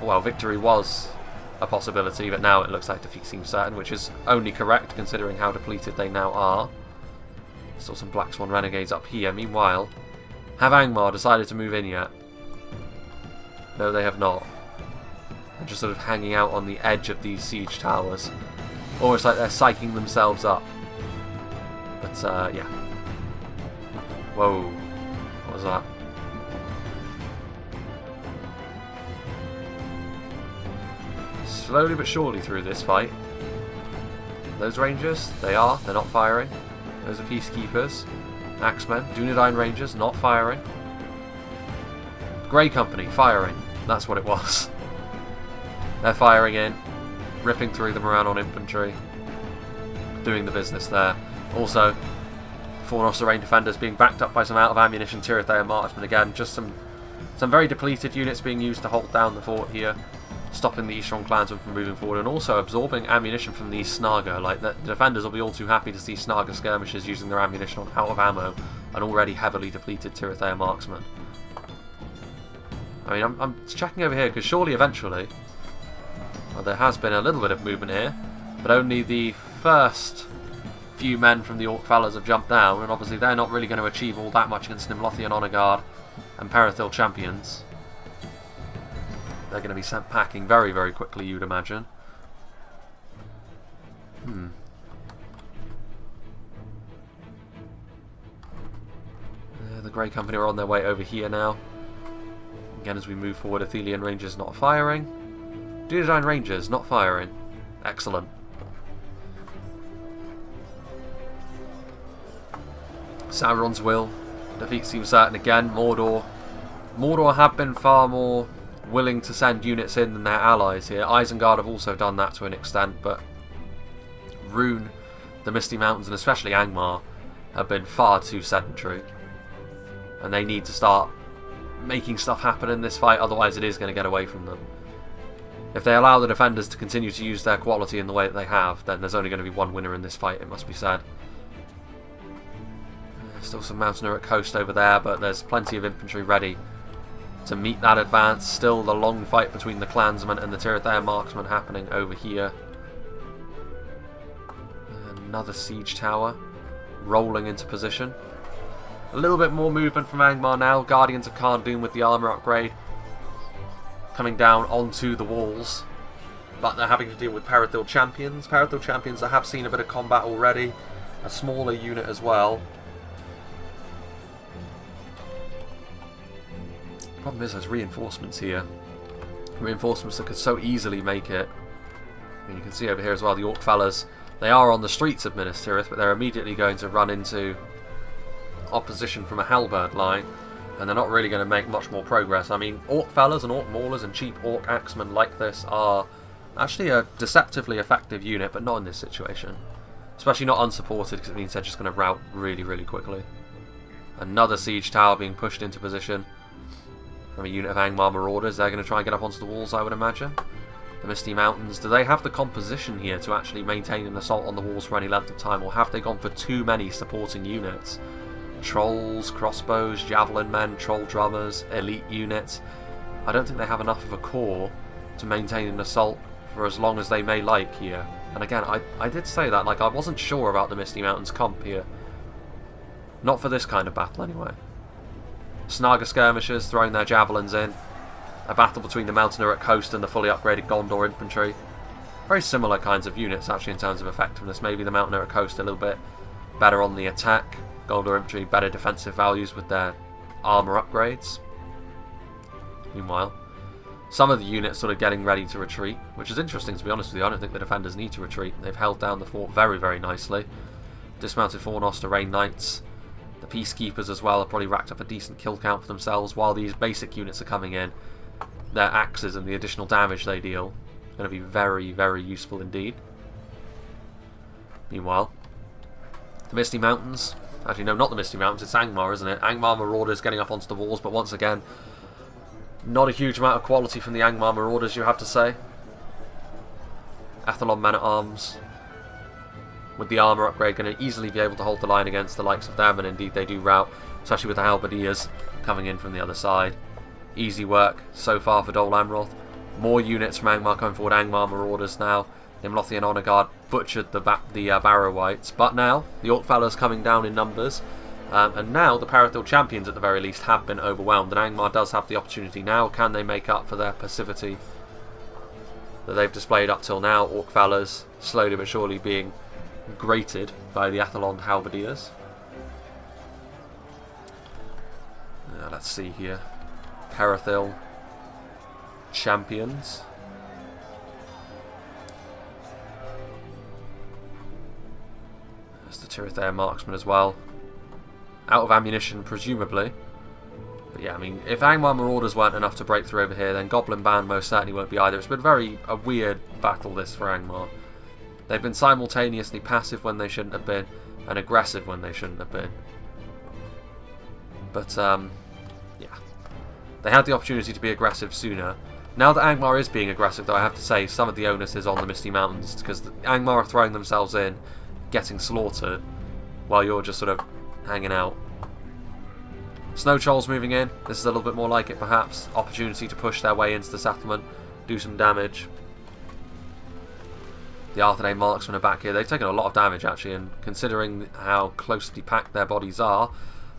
[SPEAKER 1] well, victory was a possibility, but now it looks like defeat seems certain, which is only correct considering how depleted they now are. Still some Black Swan renegades up here. Meanwhile, have Angmar decided to move in yet? No, they have not. They're just sort of hanging out on the edge of these siege towers. Almost like they're psyching themselves up. But, yeah. Whoa. What was that? Slowly but surely through this fight. Those Rangers, they're not firing. Those are Peacekeepers. Axemen, Dunedain Rangers, not firing. Grey Company, firing. That's what it was. They're firing in, ripping through them around on infantry, doing the business there. Also, Fornost defenders being backed up by some out of ammunition TIRITH marksmen again. Just some very depleted units being used to hold down the fort here, stopping the Eastron clansmen from moving forward, and also absorbing ammunition from these Snaga. Like, the defenders will be all too happy to see Snaga skirmishers using their ammunition on out of ammo and already heavily depleted TIRITH marksmen. I mean, I'm checking over here because surely eventually, well, there has been a little bit of movement here, but only the first few men from the Orc fellas have jumped down, and obviously they're not really going to achieve all that much against Nimlothian Honor Guard and Perithil champions. They're going to be sent packing very, very quickly, you'd imagine. The Grey Company are on their way over here now. Again, as we move forward, Arthedain Rangers not firing. Dunedain Rangers not firing. Excellent. Sauron's will. Defeat seems certain again. Mordor have been far more willing to send units in than their allies here. Isengard have also done that to an extent, but Rhun, the Misty Mountains, and especially Angmar have been far too sedentary. And they need to start making stuff happen in this fight, otherwise it is going to get away from them. If they allow the defenders to continue to use their quality in the way that they have, then there's only going to be one winner in this fight, it must be said. Still some Mountain Uruk coast over there, but there's plenty of infantry ready to meet that advance. Still the long fight between the clansmen and the TIRITH marksmen happening over here. Another siege tower rolling into position. A little bit more movement from Angmar now. Guardians of Khan Doom with the armour upgrade coming down onto the walls. But they're having to deal with Perithil champions. Perithil champions that have seen a bit of combat already. A smaller unit as well. The problem is there's reinforcements here. Reinforcements that could so easily make it. And you can see over here as well the Orc fellas. They are on the streets of Minas Tirith, but they're immediately going to run into opposition from a halberd line, and they're not really going to make much more progress. I mean, Orc fellas and Orc maulers and cheap Orc axemen like this are Actually a deceptively effective unit, but not in this situation. Especially not unsupported, because it means they're just going to rout really, really quickly. Another siege tower being pushed into position from a unit of Angmar Marauders. They're going to try and get up onto the walls, I would imagine. The Misty Mountains, do they have the composition here to actually maintain an assault on the walls for any length of time, or have they gone for too many supporting units? Trolls, crossbows, javelin men, troll drummers, elite units. I don't think they have enough of a core to maintain an assault for as long as they may like here. And again, I did say that, like, I wasn't sure about the Misty Mountains comp here. Not for this kind of battle, anyway. Snaga skirmishers throwing their javelins in. A battle between the Mountaineer at Coast and the fully upgraded Gondor infantry. Very similar kinds of units, actually, in terms of effectiveness. Maybe the Mountaineer at Coast a little bit better on the attack. Gondor infantry better defensive values with their armour upgrades. Meanwhile, some of the units sort of getting ready to retreat, which is interesting, to be honest with you. I don't think the defenders need to retreat. They've held down the fort very, very nicely. Dismounted Fornost, Rain Knights. The Peacekeepers as well have probably racked up a decent kill count for themselves, while these basic units are coming in. Their axes and the additional damage they deal is going to be very, very useful indeed. Meanwhile, the Misty Mountains. Actually, no, not the Misty Mountains, it's Angmar, isn't it? Angmar Marauders getting up onto the walls, but once again, not a huge amount of quality from the Angmar Marauders, you have to say. Athlon Men-at-Arms, with the armour upgrade, going to easily be able to hold the line against the likes of them, and indeed they do rout, especially with the Halberdiers coming in from the other side. Easy work so far for Dol Amroth. More units from Angmar coming forward. Angmar Marauders now. The Imlothian Honour Guard butchered the Barrow Wights, but now the Orc fellas coming down in numbers, and now the Parithil champions at the very least have been overwhelmed, and Angmar does have the opportunity now. Can they make up for their passivity that they've displayed up till now? Orc fellas slowly but surely being grated by the Athlon Halberdiers. Let's see here. Parithil champions. There's the TIRITH marksman as well. Out of ammunition, presumably. But yeah, I mean, if Angmar Marauders weren't enough to break through over here, then Goblin Band most certainly won't be either. It's been a weird battle, this, for Angmar. They've been simultaneously passive when they shouldn't have been, and aggressive when they shouldn't have been. But, yeah. They had the opportunity to be aggressive sooner. Now that Angmar is being aggressive, though, I have to say some of the onus is on the Misty Mountains, because Angmar are throwing themselves in, getting slaughtered, while you're just sort of hanging out. Snow Trolls moving in. This is a little bit more like it, perhaps. Opportunity to push their way into the settlement, do some damage. The Arthedain marksmen are back here. They've taken a lot of damage, actually, and considering how closely packed their bodies are,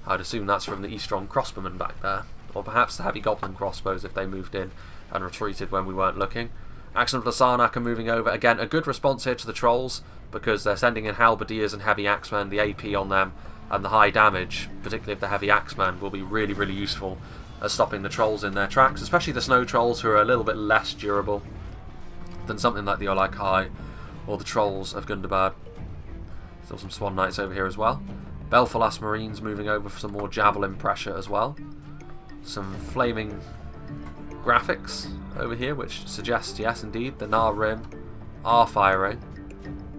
[SPEAKER 1] I'd assume that's from the Eastron crossbowmen back there. Or perhaps the heavy goblin crossbows if they moved in and retreated when we weren't looking. Axon of Lasarnak are moving over. Again, a good response here to the Trolls, because they're sending in Halberdiers and heavy axemen. The AP on them and the high damage, particularly of the heavy axemen, will be really, really useful at stopping the Trolls in their tracks, especially the Snow Trolls, who are a little bit less durable than something like the Olakai or the Trolls of Gundabad. Still some Swan Knights over here as well. Belfalas Marines moving over for some more javelin pressure as well. Some flaming graphics over here, which suggests, yes indeed, the Nar Rim are firing.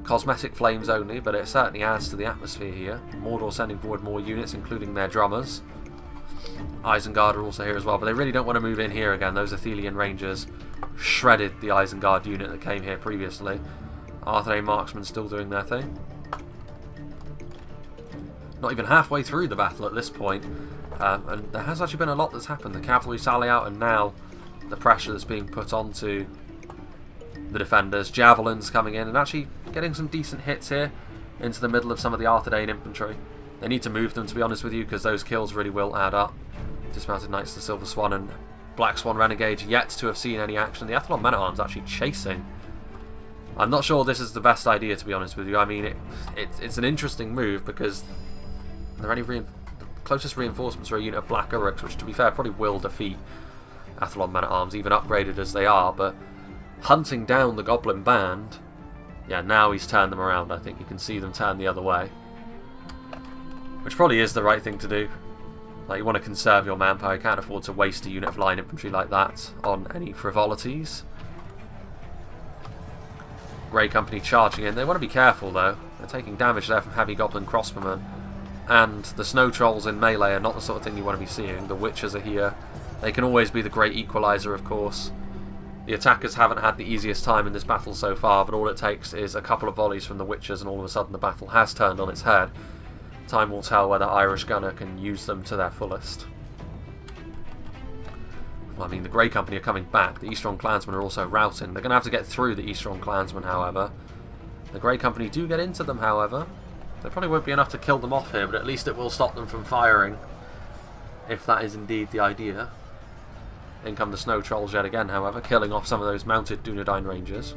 [SPEAKER 1] Cosmetic flames only, but it certainly adds to the atmosphere here. Mordor sending forward more units, including their drummers. Isengard are also here as well, but they really don't want to move in here again. Those Athelian Rangers shredded the Isengard unit that came here previously. Arthedain marksmen still doing their thing. Not even halfway through the battle at this point, and there has actually been a lot that's happened. The cavalry sally out, and now the pressure that's being put onto the defenders. Javelins coming in and actually getting some decent hits here into the middle of some of the Arthedain infantry. They need to move them, to be honest with you, because those kills really will add up. Dismounted Knights, the Silver Swan and Black Swan Renegade yet to have seen any action. The Athlon Men-at-Arms actually chasing. I'm not sure this is the best idea, to be honest with you. I mean, it's an interesting move, because are there any the closest reinforcements are a unit of Black Uruks, which, to be fair, probably will defeat Athlon Men-at-Arms, even upgraded as they are, but hunting down the Goblin Band, yeah, now he's turned them around. I think you can see them turn the other way, which probably is the right thing to do. Like, you want to conserve your manpower. You can't afford to waste a unit of line infantry like that on any frivolities. Grey Company charging in. They want to be careful though. They're taking damage there from heavy goblin crossbowmen. And the snow trolls in melee are not the sort of thing you want to be seeing. The witches are here. They can always be the great equaliser, of course. The attackers haven't had the easiest time in this battle so far, but all it takes is a couple of volleys from the witches and all of a sudden the battle has turned on its head. Time will tell whether Irish Gunner can use them to their fullest. Well, I mean, the Grey Company are coming back. The Eastron Clansmen are also routing. They're going to have to get through the Eastron Clansmen, however. The Grey Company do get into them, however. There probably won't be enough to kill them off here, but at least it will stop them from firing, if that is indeed the idea. In come the Snow Trolls yet again, however, killing off some of those mounted Dunedain Rangers.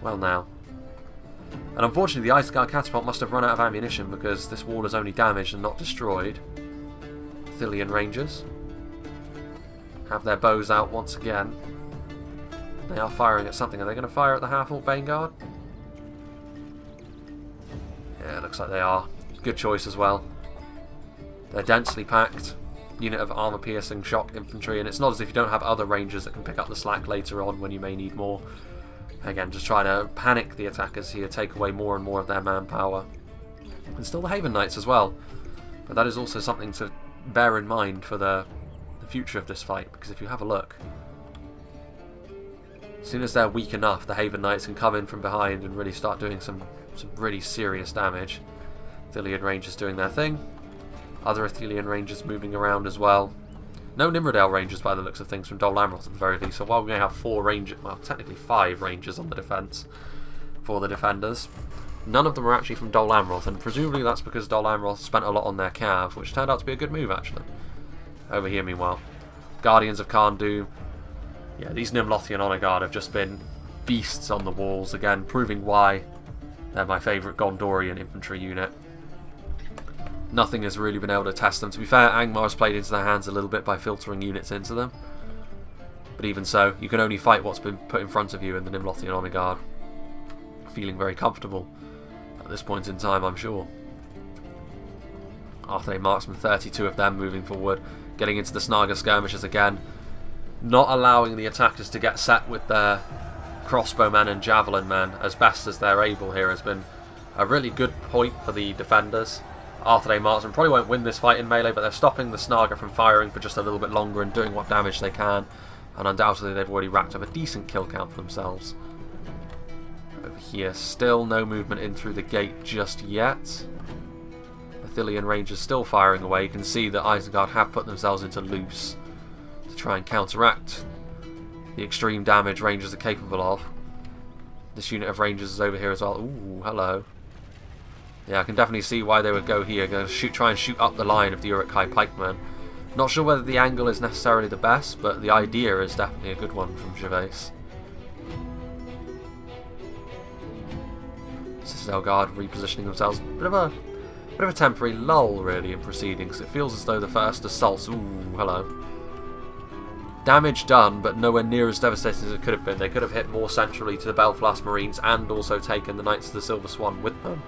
[SPEAKER 1] Well now. And unfortunately the Isengard catapult must have run out of ammunition because this wall is only damaged and not destroyed. Thillian Rangers have their bows out once again. They are firing at something. Are they going to fire at the Half-Orc Baneguard? Yeah, it looks like they are. Good choice as well. They're densely packed. Unit of armour-piercing shock infantry, and it's not as if you don't have other rangers that can pick up the slack later on when you may need more. Again, just trying to panic the attackers here, take away more and more of their manpower. And still the Haven Knights as well. But that is also something to bear in mind for the future of this fight, because if you have a look, as soon as they're weak enough, the Haven Knights can come in from behind and really start doing some really serious damage. Thillian Rangers doing their thing. Other Athelian Rangers moving around as well. No Nimrodale Rangers by the looks of things from Dol Amroth at the very least, so while we may have 4 Rangers, well technically 5 Rangers on the defence for the defenders, none of them are actually from Dol Amroth, and presumably that's because Dol Amroth spent a lot on their cav, which turned out to be a good move actually. Over here meanwhile, Guardians of Khan Doom. Yeah, these Nimlothian Honour Guard have just been beasts on the walls again, proving why they're my favourite Gondorian infantry unit. Nothing has really been able to test them. To be fair, Angmar has played into their hands a little bit by filtering units into them. But even so, you can only fight what's been put in front of you in the Nimlothian Honour Guard. Feeling very comfortable at this point in time, I'm sure. Arthedain Marksmen, 32 of them moving forward, getting into the Snaga skirmishes again. Not allowing the attackers to get set with their crossbowmen and javelin men as best as they're able here has been a really good point for the defenders. Arthedain Marksmen probably won't win this fight in melee, but they're stopping the Snaga from firing for just a little bit longer and doing what damage they can, and undoubtedly they've already racked up a decent kill count for themselves. Over here, still no movement in through the gate just yet. The Thillian Rangers still firing away. You can see that Isengard have put themselves into loose to try and counteract the extreme damage Rangers are capable of. This unit of Rangers is over here as well. Ooh, hello. Yeah, I can definitely see why they would go here. Going to try and shoot up the line of the Uruk-hai pikemen. Not sure whether the angle is necessarily the best, but the idea is definitely a good one from Gervais. Citadel Guard repositioning themselves. Bit of a temporary lull really in proceedings. It feels as though the first assaults. Ooh, hello. Damage done, but nowhere near as devastating as it could have been. They could have hit more centrally to the Belfast Marines and also taken the Knights of the Silver Swan with them.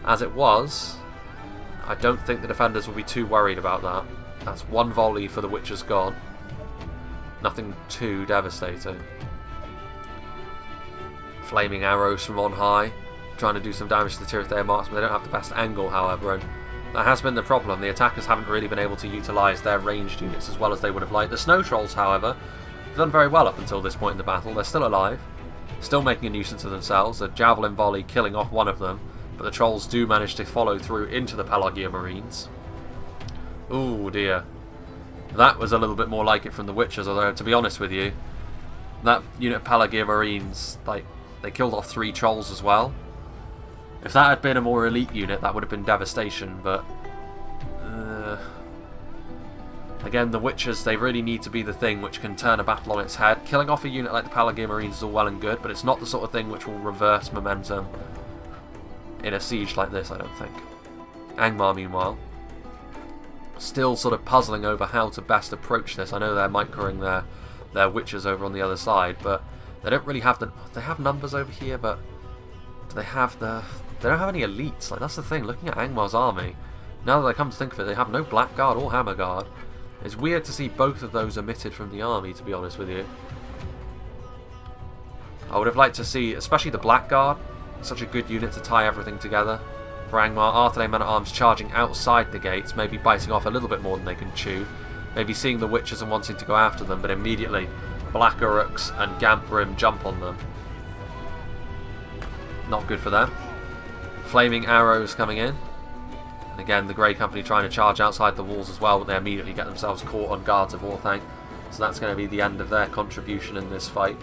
[SPEAKER 1] As it was, I don't think the defenders will be too worried about that. That's one volley for the Witcher's gone. Nothing too devastating. Flaming arrows from on high, trying to do some damage to the TIRITH marksmen. They don't have the best angle, however, and that has been the problem. The attackers haven't really been able to utilise their ranged units as well as they would have liked. The Snow Trolls, however, have done very well up until this point in the battle. They're still alive, still making a nuisance of themselves. A javelin volley killing off one of them, but the Trolls do manage to follow through into the Pelagia Marines. Ooh dear. That was a little bit more like it from the Witchers, although to be honest with you, that unit of Pelagia Marines, like, they killed off 3 Trolls as well. If that had been a more elite unit, that would have been devastation, but again, the Witchers, they really need to be the thing which can turn a battle on its head. Killing off a unit like the Pelagia Marines is all well and good, but it's not the sort of thing which will reverse momentum in a siege like this, I don't think. Angmar, meanwhile, still sort of puzzling over how to best approach this. I know they're microing their Witchers over on the other side, but they don't really have they have numbers over here, but do they have they don't have any elites. Like, that's the thing, looking at Angmar's army, now that I come to think of it, they have no Blackguard or Hammer Guard. It's weird to see both of those omitted from the army, to be honest with you. I would have liked to see, especially the Blackguard, such a good unit to tie everything together. For Angmar, Arthedain men-at-arms charging outside the gates, maybe biting off a little bit more than they can chew. Maybe seeing the Witches and wanting to go after them, but immediately Black Uruks and Gamprim jump on them. Not good for them. Flaming arrows coming in. And again, the Grey Company trying to charge outside the walls as well, but they immediately get themselves caught on guards of Orthanc. So that's going to be the end of their contribution in this fight.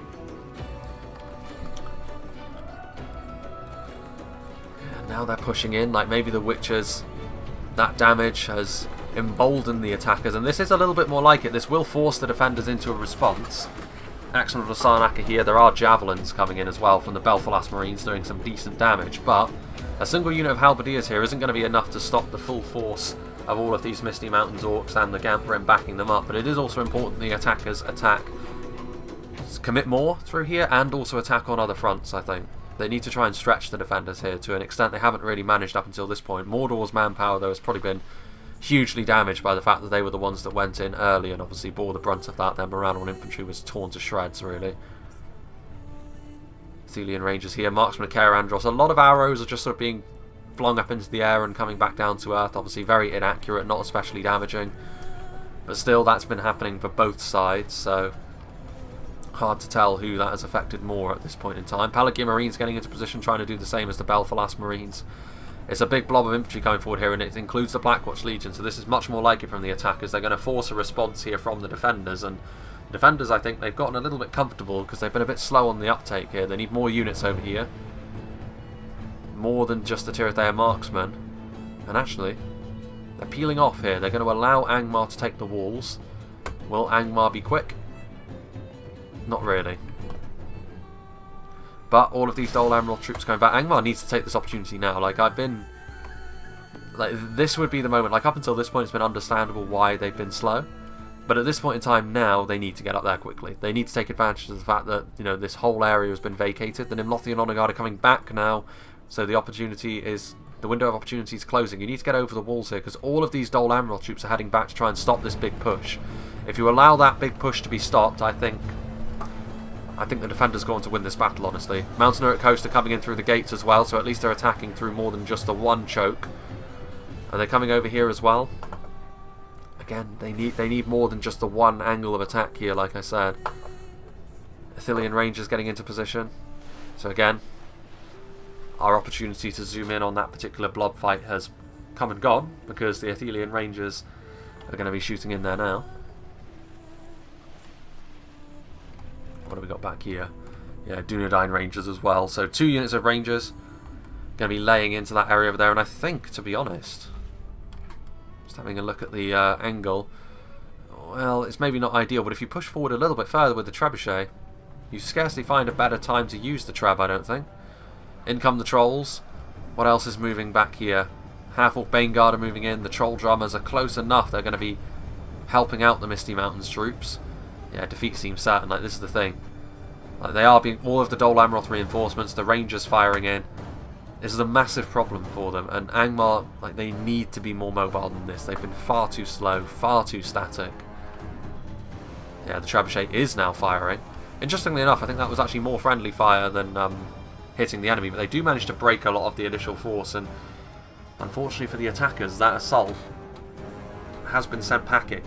[SPEAKER 1] And now they're pushing in, like maybe the Witches, that damage has emboldened the attackers, and this is a little bit more like it. This will force the defenders into a response. Axemen of the Sarnak are here. There are javelins coming in as well from the Belfalas Marines doing some decent damage, but a single unit of halberdiers here isn't going to be enough to stop the full force of all of these Misty Mountains Orcs and the Gamprim backing them up. But it is also important the attackers commit more through here and also attack on other fronts, I think. They need to try and stretch the defenders here to an extent they haven't really managed up until this point. Mordor's manpower, though, has probably been hugely damaged by the fact that they were the ones that went in early and obviously bore the brunt of that. Their morale on infantry was torn to shreds, really. Athelian Rangers here, Marksman of Caer Andros. A lot of arrows are just sort of being flung up into the air and coming back down to earth. Obviously very inaccurate, not especially damaging. But still, that's been happening for both sides, so hard to tell who that has affected more at this point in time. Palagia Marines getting into position, trying to do the same as the Belfalas Marines. It's a big blob of infantry coming forward here, and it includes the Blackwatch Legion, so this is much more like it from the attackers. They're going to force a response here from the defenders, and the defenders, I think, they've gotten a little bit comfortable because they've been a bit slow on the uptake here. They need more units over here. More than just the TIRITH marksmen. And actually, they're peeling off here. They're going to allow Angmar to take the walls. Will Angmar be quick? Not really. But all of these Dol Amroth troops going back. Angmar needs to take this opportunity now. This would be the moment. Like, up until this point, it's been understandable why they've been slow. But at this point in time now, they need to get up there quickly. They need to take advantage of the fact that, you know, this whole area has been vacated. The Nimlothian Honor Guard are coming back now. So the window of opportunity is closing. You need to get over the walls here, because all of these Dol Amroth troops are heading back to try and stop this big push. If you allow that big push to be stopped, I think the defenders go on to win this battle, honestly. Mountain Uruk Host are coming in through the gates as well, so at least they're attacking through more than just the one choke. Are they coming over here as well? Again, they need more than just the one angle of attack here, like I said. Athelian Rangers getting into position. So again, our opportunity to zoom in on that particular blob fight has come and gone, because the Athelian Rangers are going to be shooting in there now. What have we got back here? Yeah, Dunedain Rangers as well. So 2 units of Rangers going to be laying into that area over there. And I think, to be honest, just having a look at the angle, well, it's maybe not ideal, but if you push forward a little bit further with the Trebuchet, you scarcely find a better time to use the Treb, I don't think. In come the Trolls. What else is moving back here? Half-Orc Baneguard are moving in. The Troll Drummers are close enough. They're going to be helping out the Misty Mountains troops. Yeah, defeat seems certain. Like, this is the thing. Like, they are being all of the Dol Amroth reinforcements, the Rangers firing in. This is a massive problem for them, and Angmar, like, they need to be more mobile than this. They've been far too slow, far too static. Yeah, the Trebuchet is now firing. Interestingly enough, I think that was actually more friendly fire than hitting the enemy, but they do manage to break a lot of the initial force, and unfortunately for the attackers, that assault has been sent packing.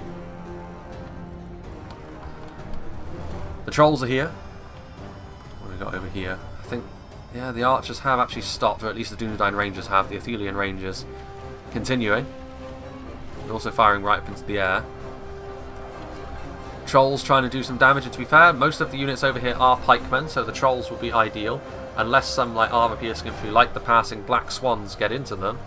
[SPEAKER 1] The Trolls are here. What have we got over here? I think, yeah, the Archers have actually stopped, or at least the Dunedain Rangers have. The Athelian Rangers continuing. They're also firing right up into the air. Trolls trying to do some damage, and to be fair, most of the units over here are pikemen, so the Trolls will be ideal. Unless some like armor-piercing infantry, like the passing Black Swans, get into them.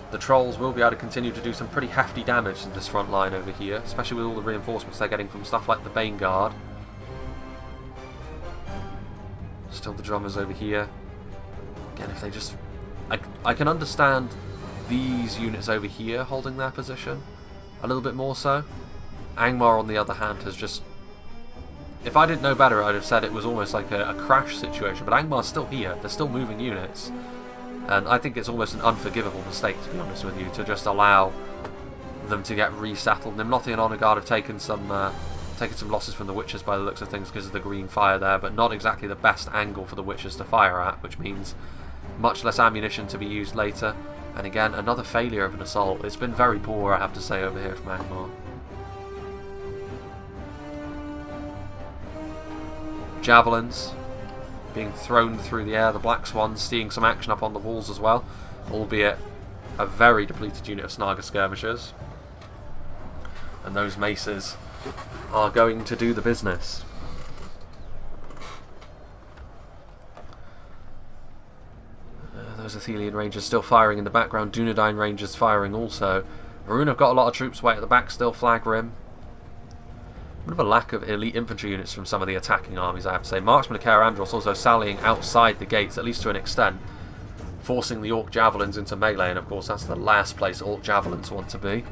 [SPEAKER 1] The Trolls will be able to continue to do some pretty hefty damage to this front line over here, especially with all the reinforcements they're getting from stuff like the Bane Guard. Still the Drummers over here. Again, if they just... I can understand these units over here holding their position a little bit more so. Angmar, on the other hand, has just... If I didn't know better, I'd have said it was almost like a crash situation, but Angmar's still here. They're still moving units. And I think it's almost an unforgivable mistake, to be honest with you, to just allow them to get resettled. Nimlothian Honor Guard have taken some Taking some losses from the Witchers by the looks of things because of the green fire there, but not exactly the best angle for the Witchers to fire at, which means much less ammunition to be used later. And again, another failure of an assault. It's been very poor, I have to say, over here from Angmar. Javelins being thrown through the air. The Black Swans seeing some action up on the walls as well, albeit a very depleted unit of Snaga skirmishers. And those maces are going to do the business. Those Arthedain Rangers still firing in the background. Dunedain Rangers firing also. Rhun have got a lot of troops way at the back still. Flag Rim. A bit of a lack of elite infantry units from some of the attacking armies, I have to say. Marksmen of Andros also sallying outside the gates, at least to an extent, forcing the Orc Javelins into melee, and of course that's the last place Orc Javelins want to be.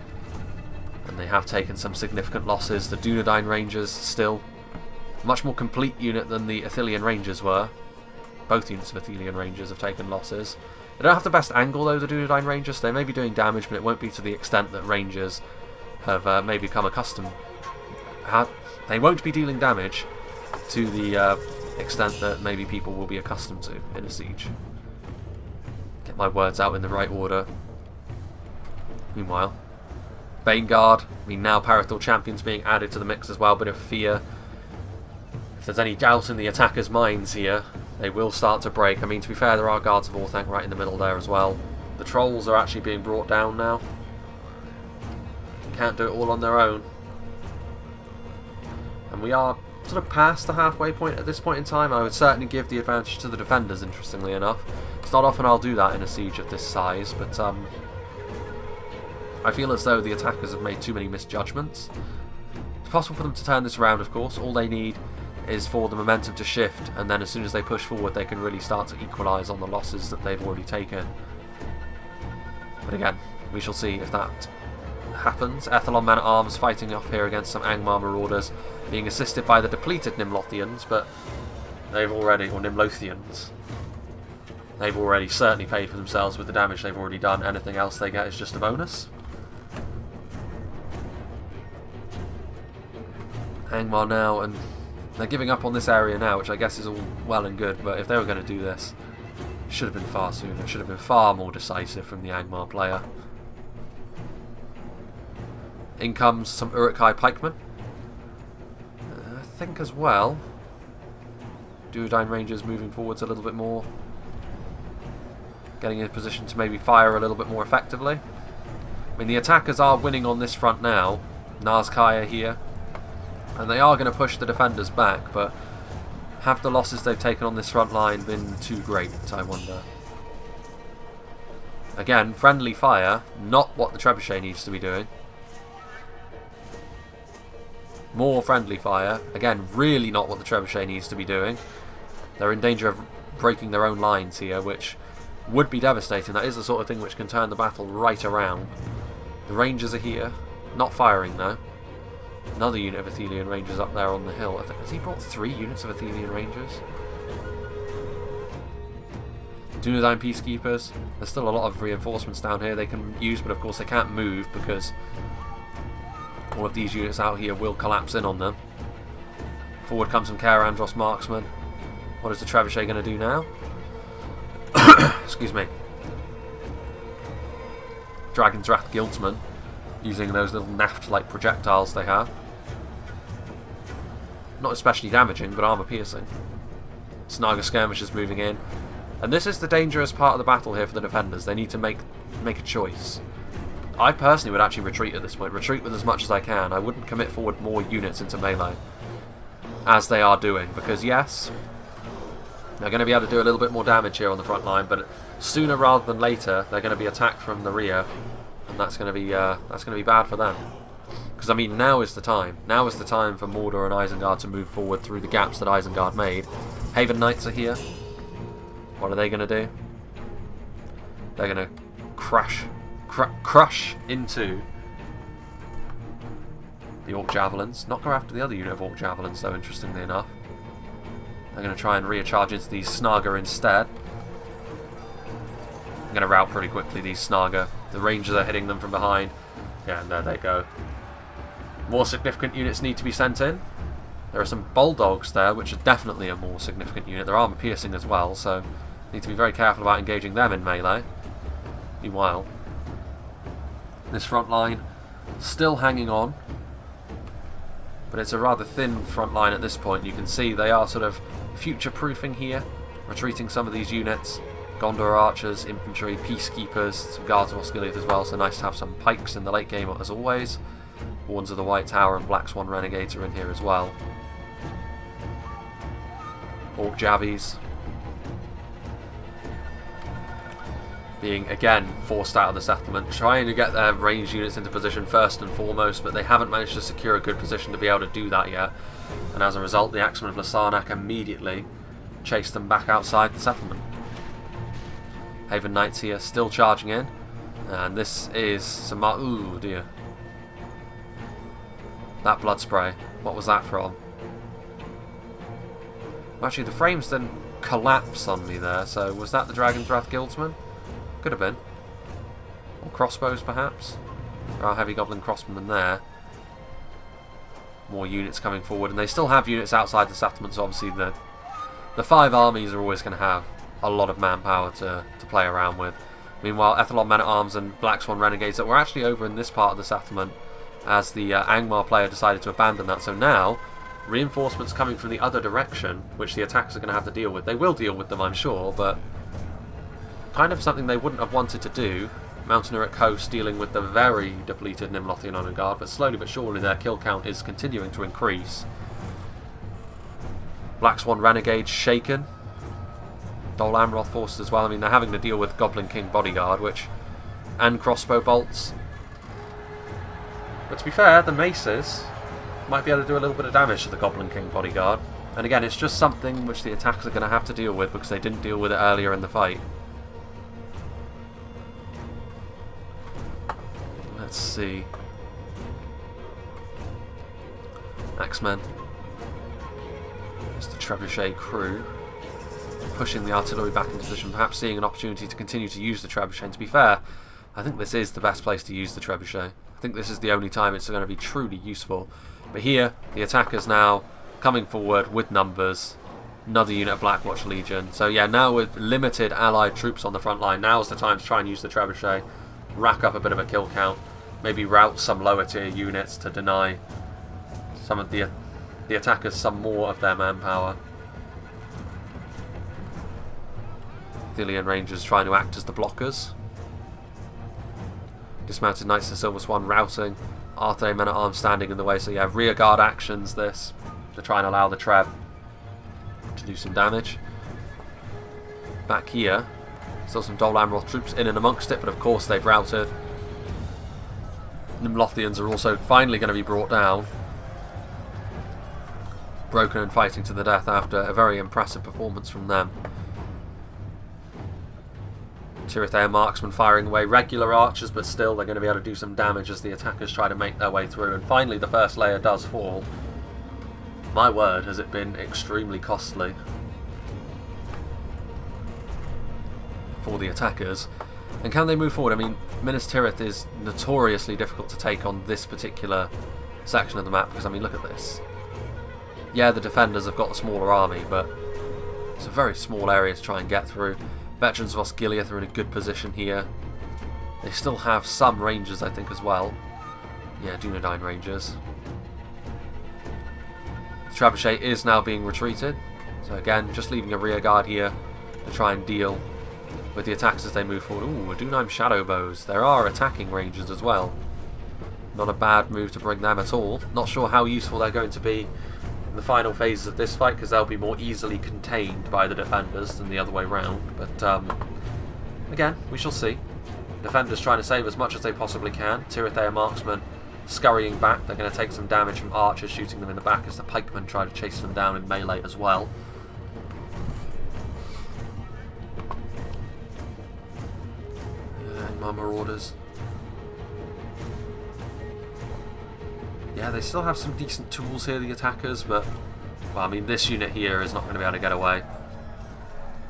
[SPEAKER 1] And they have taken some significant losses. The Dunedain Rangers still much more complete unit than the Arthedain Rangers were. Both units of Arthedain Rangers have taken losses. They don't have the best angle though, the Dunedain Rangers. They may be doing damage, but it won't be to the extent that Rangers have maybe become accustomed. They won't be dealing damage to the extent that maybe people will be accustomed to in a siege. Get my words out in the right order. Meanwhile, Baneguard, now Parathor champions being added to the mix as well. Bit of fear. If there's any doubt in the attackers' minds here, they will start to break. I mean, to be fair, there are guards of Orthanc right in the middle there as well. The trolls are actually being brought down now. Can't do it all on their own. And we are sort of past the halfway point at this point in time. I would certainly give the advantage to the defenders, interestingly enough. It's not often I'll do that in a siege of this size, but I feel as though the attackers have made too many misjudgments. It's possible for them to turn this around, of course. All they need is for the momentum to shift, and then as soon as they push forward they can really start to equalise on the losses that they've already taken. But again, we shall see if that happens. Ethelon Man-at-Arms fighting off here against some Angmar Marauders, being assisted by the depleted Nimlothians, but they've already, or Nimlothians, they've already certainly paid for themselves with the damage they've already done. Anything else they get is just a bonus. Angmar now, and they're giving up on this area now, which I guess is all well and good, but if they were going to do this, it should have been far sooner. It should have been far more decisive from the Angmar player. In comes some Uruk-hai pikemen. I think as well, Dunedain Rangers moving forwards a little bit more. Getting in a position to maybe fire a little bit more effectively. I mean, the attackers are winning on this front now. Nazkai are here. And they are going to push the defenders back, but have the losses they've taken on this front line been too great, I wonder? Again, friendly fire, not what the Trebuchet needs to be doing. More friendly fire, again, really not what the Trebuchet needs to be doing. They're in danger of breaking their own lines here, which would be devastating. That is the sort of thing which can turn the battle right around. The Rangers are here, not firing though. Another unit of Arthedain Rangers up there on the hill. Has he brought 3 units of Arthedain Rangers? Dunedain Peacekeepers. There's still a lot of reinforcements down here they can use, but of course they can't move because all of these units out here will collapse in on them. Forward comes some Andros marksmen. What is the Trebuchet going to do now? Excuse me. Dragon's Wrath Guildsmen, using those little naft-like projectiles they have. Not especially damaging, but armour-piercing. Snaga skirmishers moving in. And this is the dangerous part of the battle here for the defenders. They need to make a choice. I personally would actually retreat at this point. Retreat with as much as I can. I wouldn't commit forward more units into melee, as they are doing. Because yes, they're going to be able to do a little bit more damage here on the front line, but sooner rather than later, they're going to be attacked from the rear. And that's going to be bad for them. Because I mean, now is the time. Now is the time for Mordor and Isengard to move forward through the gaps that Isengard made. Haven Knights are here. What are they going to do? They're going to crush into the Orc Javelins. Not go after the other unit of Orc Javelins, though. Interestingly enough, they're going to try and recharge into these Snaga instead. I'm going to rout pretty quickly these Snaga. The Rangers are hitting them from behind. Yeah, and there they go. More significant units need to be sent in. There are some bulldogs there, which are definitely a more significant unit. They're armor piercing as well, so need to be very careful about engaging them in melee. Meanwhile, this front line still hanging on, but it's a rather thin front line at this point. You can see they are sort of future-proofing here, retreating some of these units. Gondor archers, infantry, peacekeepers, some guards of Osgiliath as well, so nice to have some pikes in the late game as always. Warns of the White Tower and Black Swan Renegades are in here as well. Orc Javies being again forced out of the settlement, trying to get their ranged units into position first and foremost, but they haven't managed to secure a good position to be able to do that yet, and as a result the Axemen of Lasarnak immediately chase them back outside the settlement. Haven Knights here still charging in, and this is some... ooh dear. That blood spray, what was that from? Actually, the frames didn't collapse on me there, so was that the Dragon's Wrath Guildsman? Could have been. Or crossbows, perhaps? There are heavy goblin crossbowmen there. More units coming forward, and they still have units outside the settlements. So obviously, the 5 armies are always going to have a lot of manpower to play around with. Meanwhile, Ethelon Men-at-Arms and Black Swan Renegades that were actually over in this part of the settlement as the Angmar player decided to abandon that. So now, reinforcements coming from the other direction, which the attackers are going to have to deal with. They will deal with them, I'm sure, but kind of something they wouldn't have wanted to do. Mountaineer at Coast dealing with the very depleted Nimlothian Honor Guard, but slowly but surely their kill count is continuing to increase. Black Swan Renegades shaken. Dol Amroth forces as well. I mean, they're having to deal with Goblin King Bodyguard, and crossbow bolts. But to be fair, the maces might be able to do a little bit of damage to the Goblin King Bodyguard. And again, it's just something which the attackers are going to have to deal with because they didn't deal with it earlier in the fight. Let's see. Axemen. It's the Trebuchet crew. Pushing the artillery back into position, perhaps seeing an opportunity to continue to use the Trebuchet. And to be fair, I think this is the best place to use the Trebuchet. I think this is the only time it's going to be truly useful. But here, the attackers now coming forward with numbers. Another unit of Blackwatch Legion. So yeah, now with limited allied troops on the front line, now's the time to try and use the Trebuchet. Rack up a bit of a kill count. Maybe rout some lower tier units to deny some of the attackers some more of their manpower. Thilian Rangers trying to act as the blockers. Dismounted Knights of Silver Swan routing. Arthedain Men-at-Arms standing in the way. So yeah, rear guard actions this to try and allow the Treb to do some damage. Back here, still some Dol Amroth troops in and amongst it, but of course they've routed. Nimlothians are also finally going to be brought down. Broken and fighting to the death after a very impressive performance from them. TIRITH marksmen firing away, regular archers, but still they're going to be able to do some damage as the attackers try to make their way through. And finally the first layer does fall. My word, has it been extremely costly for the attackers. And can they move forward? I mean, Minas Tirith is notoriously difficult to take on this particular section of the map, because I mean, look at this. Yeah, the defenders have got a smaller army, but it's a very small area to try and get through. Veterans of Osgiliath are in a good position here. They still have some rangers, I think, as well. Yeah, Dunedain rangers. The Trebuchet is now being retreated. So again, just leaving a rear guard here to try and deal with the attacks as they move forward. Ooh, Dunedain shadow bows. There are attacking rangers as well. Not a bad move to bring them at all. Not sure how useful they're going to be in the final phases of this fight, because they'll be more easily contained by the defenders than the other way round. But again, we shall see. Defenders trying to save as much as they possibly can. TIRITH marksmen scurrying back. They're going to take some damage from archers shooting them in the back as the pikemen try to chase them down in melee as well. And my marauders. Yeah, they still have some decent tools here, the attackers, but well, I mean, this unit here is not going to be able to get away.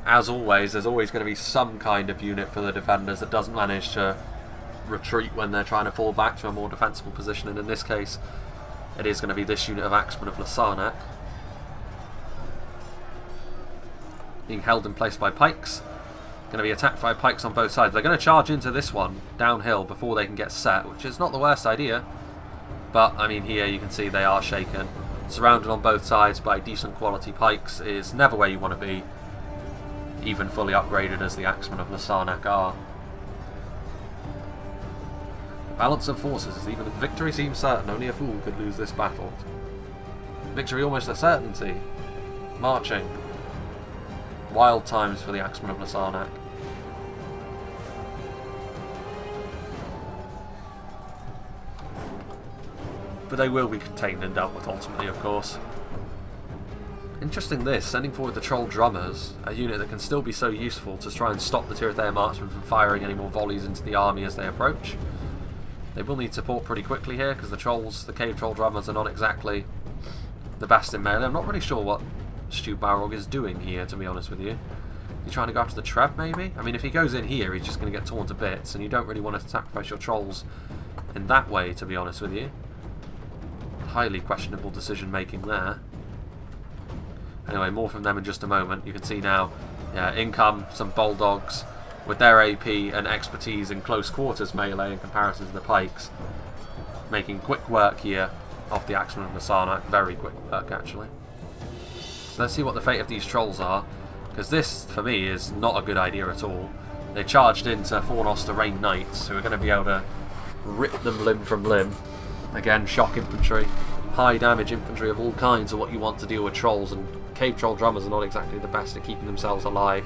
[SPEAKER 1] As always, there's always going to be some kind of unit for the defenders that doesn't manage to retreat when they're trying to fall back to a more defensible position, and in this case, it is going to be this unit of Axemen of Lasarnak. Being held in place by pikes. Going to be attacked by pikes on both sides. They're going to charge into this one downhill before they can get set, which is not the worst idea. But, I mean, here you can see they are shaken. Surrounded on both sides by decent quality pikes is never where you want to be, even fully upgraded as the Axemen of Lasarnak are. Balance of forces is even victory seems certain. Only a fool could lose this battle. Victory almost a certainty. Marching. Wild times for the Axemen of Lasarnak. But they will be contained and dealt with ultimately, of course. Interesting this, sending forward the Troll Drummers, a unit that can still be so useful to try and stop the TIRITH marksmen from firing any more volleys into the army as they approach. They will need support pretty quickly here, because the Cave Troll Drummers are not exactly the best in melee. I'm not really sure what Stu Balrog is doing here, to be honest with you. He's trying to go after the Treb, maybe? I mean, if he goes in here, he's just going to get torn to bits, and you don't really want to sacrifice your trolls in that way, to be honest with you. Highly questionable decision making there. Anyway, more from them in just a moment. You can see now, yeah, in come some Bulldogs with their AP and expertise in close quarters melee in comparison to the pikes, making quick work here of the Axemen of Lasarnak. Very quick work, actually. So let's see what the fate of these trolls are, because this, for me, is not a good idea at all. They charged into Fornoster Rain Knights, who are going to be able to rip them limb from limb. Again, shock infantry, high damage infantry of all kinds are what you want to deal with trolls, and Cave Troll Drummers are not exactly the best at keeping themselves alive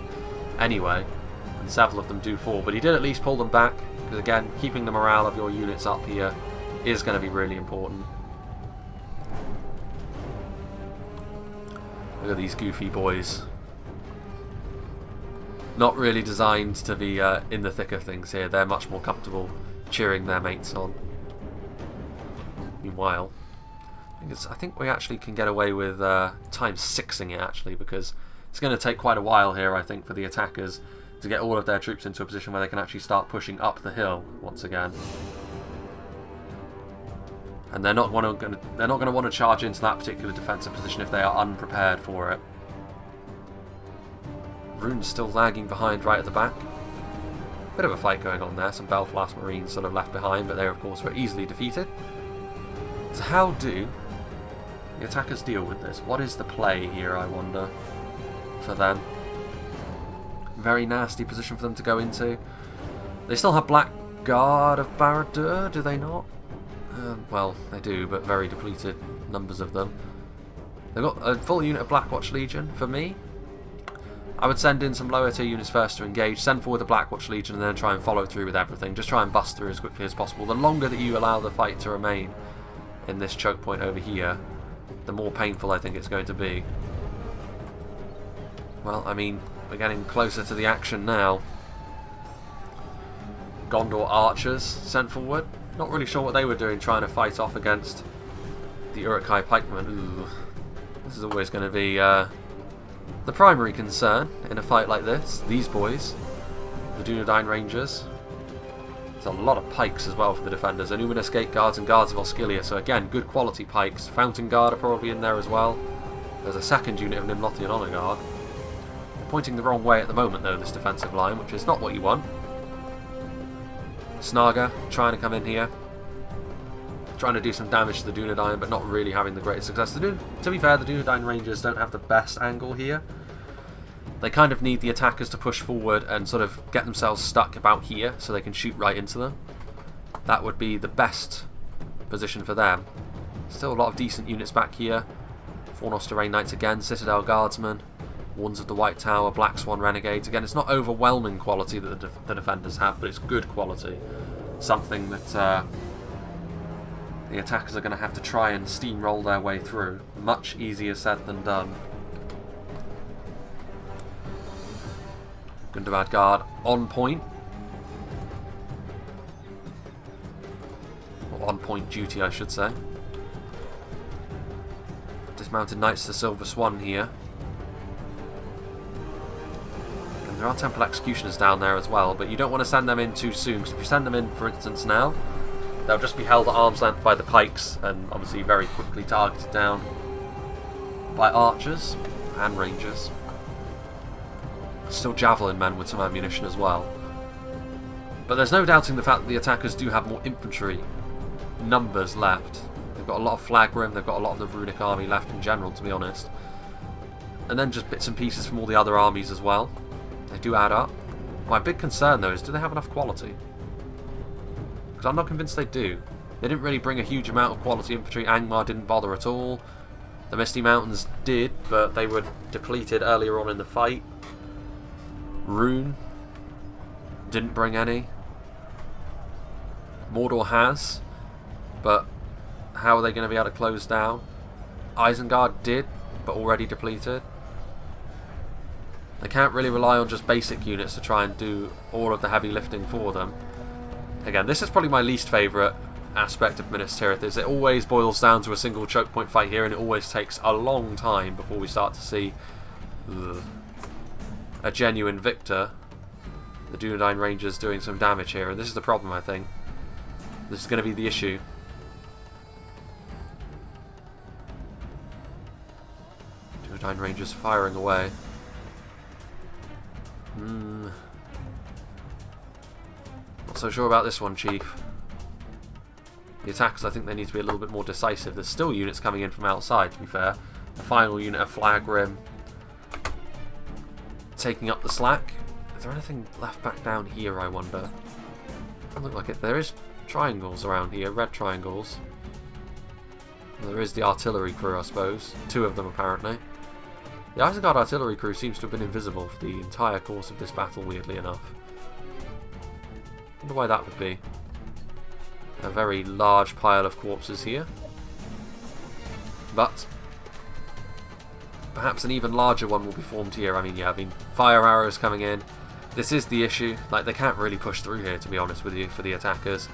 [SPEAKER 1] anyway, and several of them do fall, but he did at least pull them back, because again, keeping the morale of your units up here is going to be really important. Look at these goofy boys. Not really designed to be in the thick of things here, they're much more comfortable cheering their mates on. Meanwhile, I think we actually can get away with times 6ing it, actually, because it's going to take quite a while here, I think, for the attackers to get all of their troops into a position where they can actually start pushing up the hill once again. And they're not going to want to charge into that particular defensive position if they are unprepared for it. Rhun's still lagging behind right at the back. Bit of a fight going on there. Some Belfast Marines sort of left behind, but they, of course, were easily defeated. So how do the attackers deal with this? What is the play here, I wonder, for them? Very nasty position for them to go into. They still have Blackguard of Barad-dûr, do they not? Well, they do, but very depleted numbers of them. They've got a full unit of Blackwatch Legion. For me, I would send in some lower tier units first to engage, send forward the Blackwatch Legion, and then try and follow through with everything. Just try and bust through as quickly as possible. The longer that you allow the fight to remain in this choke point over here, the more painful I think it's going to be. Well, I mean, we're getting closer to the action now. Gondor archers sent forward. Not really sure what they were doing trying to fight off against the Uruk-hai pikemen. Ooh, this is always going to be the primary concern in a fight like this. These boys, the Dunedain Rangers. There's a lot of pikes as well for the defenders. Illuminous Gate Guards and Guards of Osgiliath. So again, good quality pikes. Fountain Guard are probably in there as well. There's a second unit of Nimlothian Honour Guard. They're pointing the wrong way at the moment though, this defensive line, which is not what you want. Snaga trying to come in here. Trying to do some damage to the Dunedain, but not really having the greatest success. To be fair, the Dunedain Rangers don't have the best angle here. They kind of need the attackers to push forward and sort of get themselves stuck about here so they can shoot right into them. That would be the best position for them. Still a lot of decent units back here. Fornoster Rain Knights again, Citadel Guardsmen, Wardens of the White Tower, Black Swan Renegades. Again, it's not overwhelming quality that the defenders have, but it's good quality. Something that the attackers are going to have to try and steamroll their way through. Much easier said than done. Gundabad Guard on point. Or on point duty, I should say. Dismounted Knights to Silver Swan here. And there are Temple Executioners down there as well, but you don't want to send them in too soon, because if you send them in, for instance, now, they'll just be held at arm's length by the pikes and obviously very quickly targeted down by archers and rangers. Still javelin men with some ammunition as well. But there's no doubting the fact that the attackers do have more infantry numbers left. They've got a lot of Flagrim, they've got a lot of the Runic army left in general, to be honest. And then just bits and pieces from all the other armies as well. They do add up. My big concern though is, do they have enough quality? Because I'm not convinced they do. They didn't really bring a huge amount of quality infantry. Angmar didn't bother at all. The Misty Mountains did, but they were depleted earlier on in the fight. Rhun didn't bring any. Mordor has, but how are they going to be able to close down? Isengard did, but already depleted. They can't really rely on just basic units to try and do all of the heavy lifting for them. Again, this is probably my least favourite aspect of Minas Tirith, is it always boils down to a single choke point fight here, and it always takes a long time before we start to see a genuine victor. The Dunedain Rangers doing some damage here, and this is the problem, I think. This is going to be the issue. Dunedain Rangers firing away. Not so sure about this one, Chief. The attackers, I think they need to be a little bit more decisive. There's still units coming in from outside, to be fair. The final unit of Flagrim taking up the slack. Is there anything left back down here, I wonder? Doesn't look like it. There is triangles around here, red triangles. And there is the artillery crew, I suppose. 2 of them, apparently. The Isengard artillery crew seems to have been invisible for the entire course of this battle, weirdly enough. Wonder why that would be. A very large pile of corpses here. But perhaps an even larger one will be formed here. I mean, fire arrows coming in. This is the issue. Like, they can't really push through here, to be honest with you, for the attackers.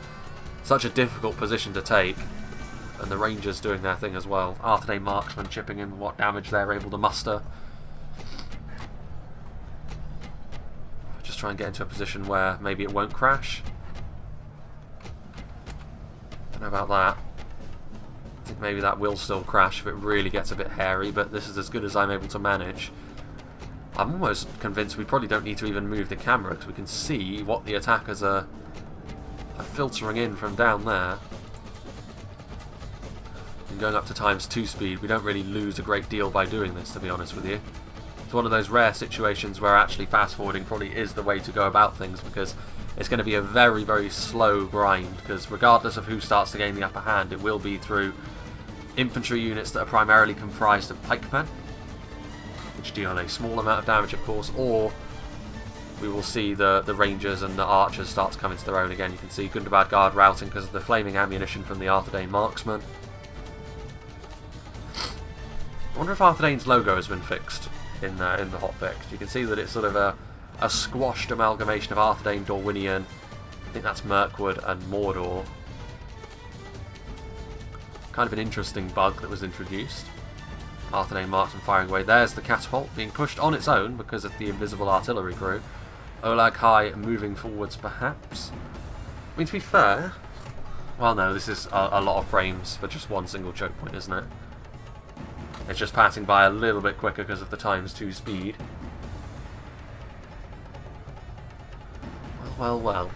[SPEAKER 1] Such a difficult position to take. And the Rangers doing their thing as well. Arthedain marksmen chipping in what damage they're able to muster. Just try and get into a position where maybe it won't crash. Don't know about that. I think maybe that will still crash if it really gets a bit hairy, but this is as good as I'm able to manage. I'm almost convinced we probably don't need to even move the camera, because we can see what the attackers are filtering in from down there. And going up to ×2 speed, we don't really lose a great deal by doing this, to be honest with you. It's one of those rare situations where actually fast forwarding probably is the way to go about things, because it's going to be a very, very slow grind, because regardless of who starts to gain the upper hand, it will be through infantry units that are primarily comprised of pikemen, which deal a small amount of damage, of course, or we will see the Rangers and the Archers start to come into their own again. You can see Gondor Guard routing because of the flaming ammunition from the Arthedain marksmen. I wonder if Arthedain's logo has been fixed in the hotfix. You can see that it's sort of a squashed amalgamation of Arthedain, Dorwinion, I think that's Mirkwood and Mordor. Kind of an interesting bug that was introduced. Arthedain marksman firing away. There's the catapult being pushed on its own because of the invisible artillery crew. Olag High moving forwards, perhaps. I mean, to be fair, well, no, this is a lot of frames for just one single choke point, isn't it? It's just passing by a little bit quicker because of the ×2 speed. Well.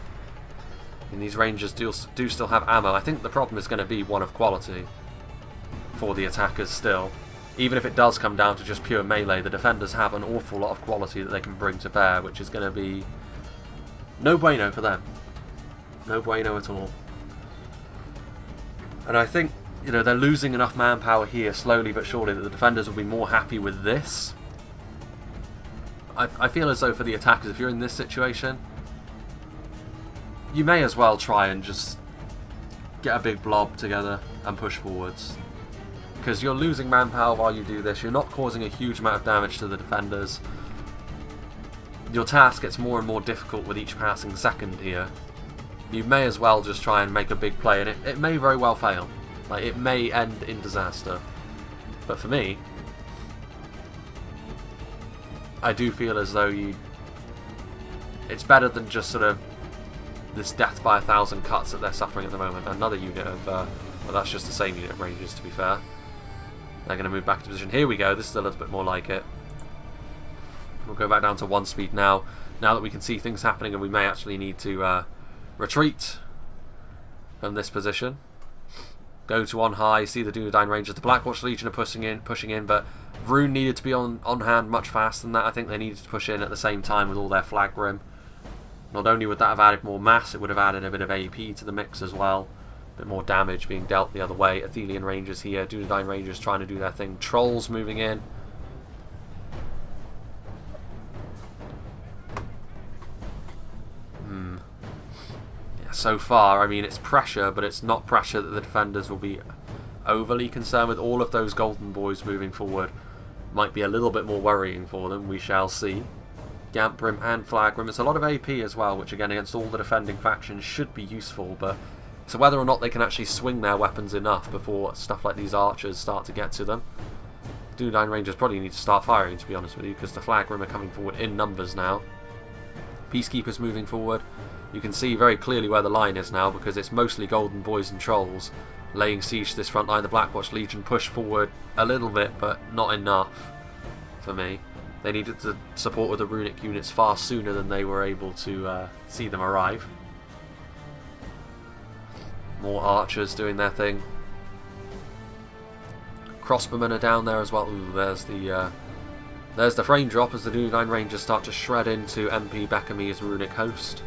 [SPEAKER 1] And these Rangers do still have ammo. I think the problem is going to be one of quality for the attackers still. Even if it does come down to just pure melee, the defenders have an awful lot of quality that they can bring to bear, which is going to be no bueno for them. No bueno at all. And I think, you know, they're losing enough manpower here slowly but surely that the defenders will be more happy with this. I feel as though for the attackers, if you're in this situation, you may as well try and just get a big blob together and push forwards. Because you're losing manpower while you do this, you're not causing a huge amount of damage to the defenders. Your task gets more and more difficult with each passing second here. You may as well just try and make a big play, and it may very well fail. Like, it may end in disaster. But for me, I do feel as though it's better than just sort of this death by 1,000 cuts that they're suffering at the moment. Another unit of, well, that's just the same unit of Rangers, to be fair. They're going to move back into position. Here we go. This is a little bit more like it. We'll go back down to 1 speed now. Now that we can see things happening, and we may actually need to retreat from this position. Go to on high. See the Dunedain Rangers. The Blackwatch Legion are pushing in, but Rhun needed to be on hand much faster than that. I think they needed to push in at the same time with all their flag rim. Not only would that have added more mass, it would have added a bit of AP to the mix as well. A bit more damage being dealt the other way. Athelian Rangers here, Dunedain Rangers trying to do their thing. Trolls moving in. Yeah, so far, I mean, it's pressure, but it's not pressure that the defenders will be overly concerned with. All of those golden boys moving forward might be a little bit more worrying for them. We shall see. Gamp Rim and Flag Rim. It's a lot of AP as well, which again against all the defending factions should be useful, but so whether or not they can actually swing their weapons enough before stuff like these archers start to get to them. Dunedain Rangers probably need to start firing, to be honest with you, because the Flag Rim are coming forward in numbers now. Peacekeepers moving forward. You can see very clearly where the line is now, because it's mostly golden boys and trolls laying siege to this front line. The Blackwatch Legion push forward a little bit, but not enough for me. They needed to support with the runic units far sooner than they were able to see them arrive. More archers doing their thing. Crossbowmen are down there as well. Ooh, there's the frame drop as the Dunedain Rangers start to shred into MP Beckamir's runic host.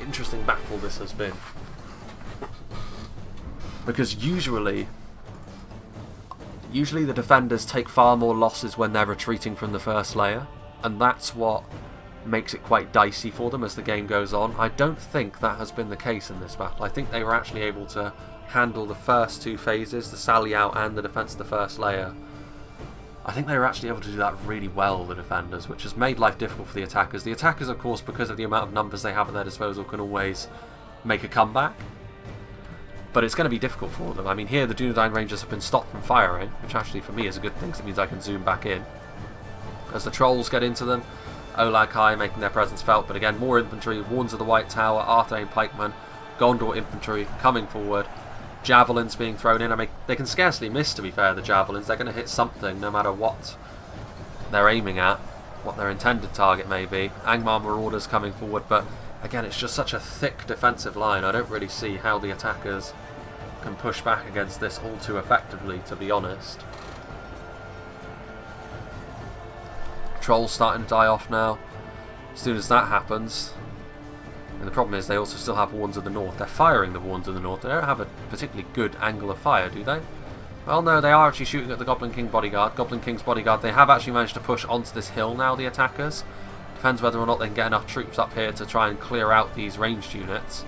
[SPEAKER 1] Interesting battle this has been, because usually the defenders take far more losses when they're retreating from the first layer, and that's what makes it quite dicey for them as the game goes on. I don't think that has been the case in this battle. I think they were actually able to handle the first 2 phases, the sally out and the defense of the first layer. I think they were actually able to do that really well, the defenders, which has made life difficult for the attackers. The attackers, of course, because of the amount of numbers they have at their disposal, can always make a comeback, but it's going to be difficult for them. I mean, here the Dunedain Rangers have been stopped from firing, which actually for me is a good thing, because it means I can zoom back in. As the trolls get into them, Olag High making their presence felt, but again, more infantry, Warns of the White Tower, Arthedain pikemen, Gondor infantry coming forward, javelins being thrown in. I mean, they can scarcely miss, to be fair, the javelins. They're going to hit something no matter what they're aiming at, what their intended target may be. Angmar marauders coming forward, but again, it's just such a thick defensive line. I don't really see how the attackers can push back against this all too effectively, to be honest. Trolls starting to die off now. As soon as that happens, and the problem is they also still have Warns of the North. They're firing the Warns of the North. They don't have a particularly good angle of fire, do they? Well, no, they are actually shooting at the Goblin King bodyguard. Goblin King's bodyguard. They have actually managed to push onto this hill now, the attackers. Depends whether or not they can get enough troops up here to try and clear out these ranged units.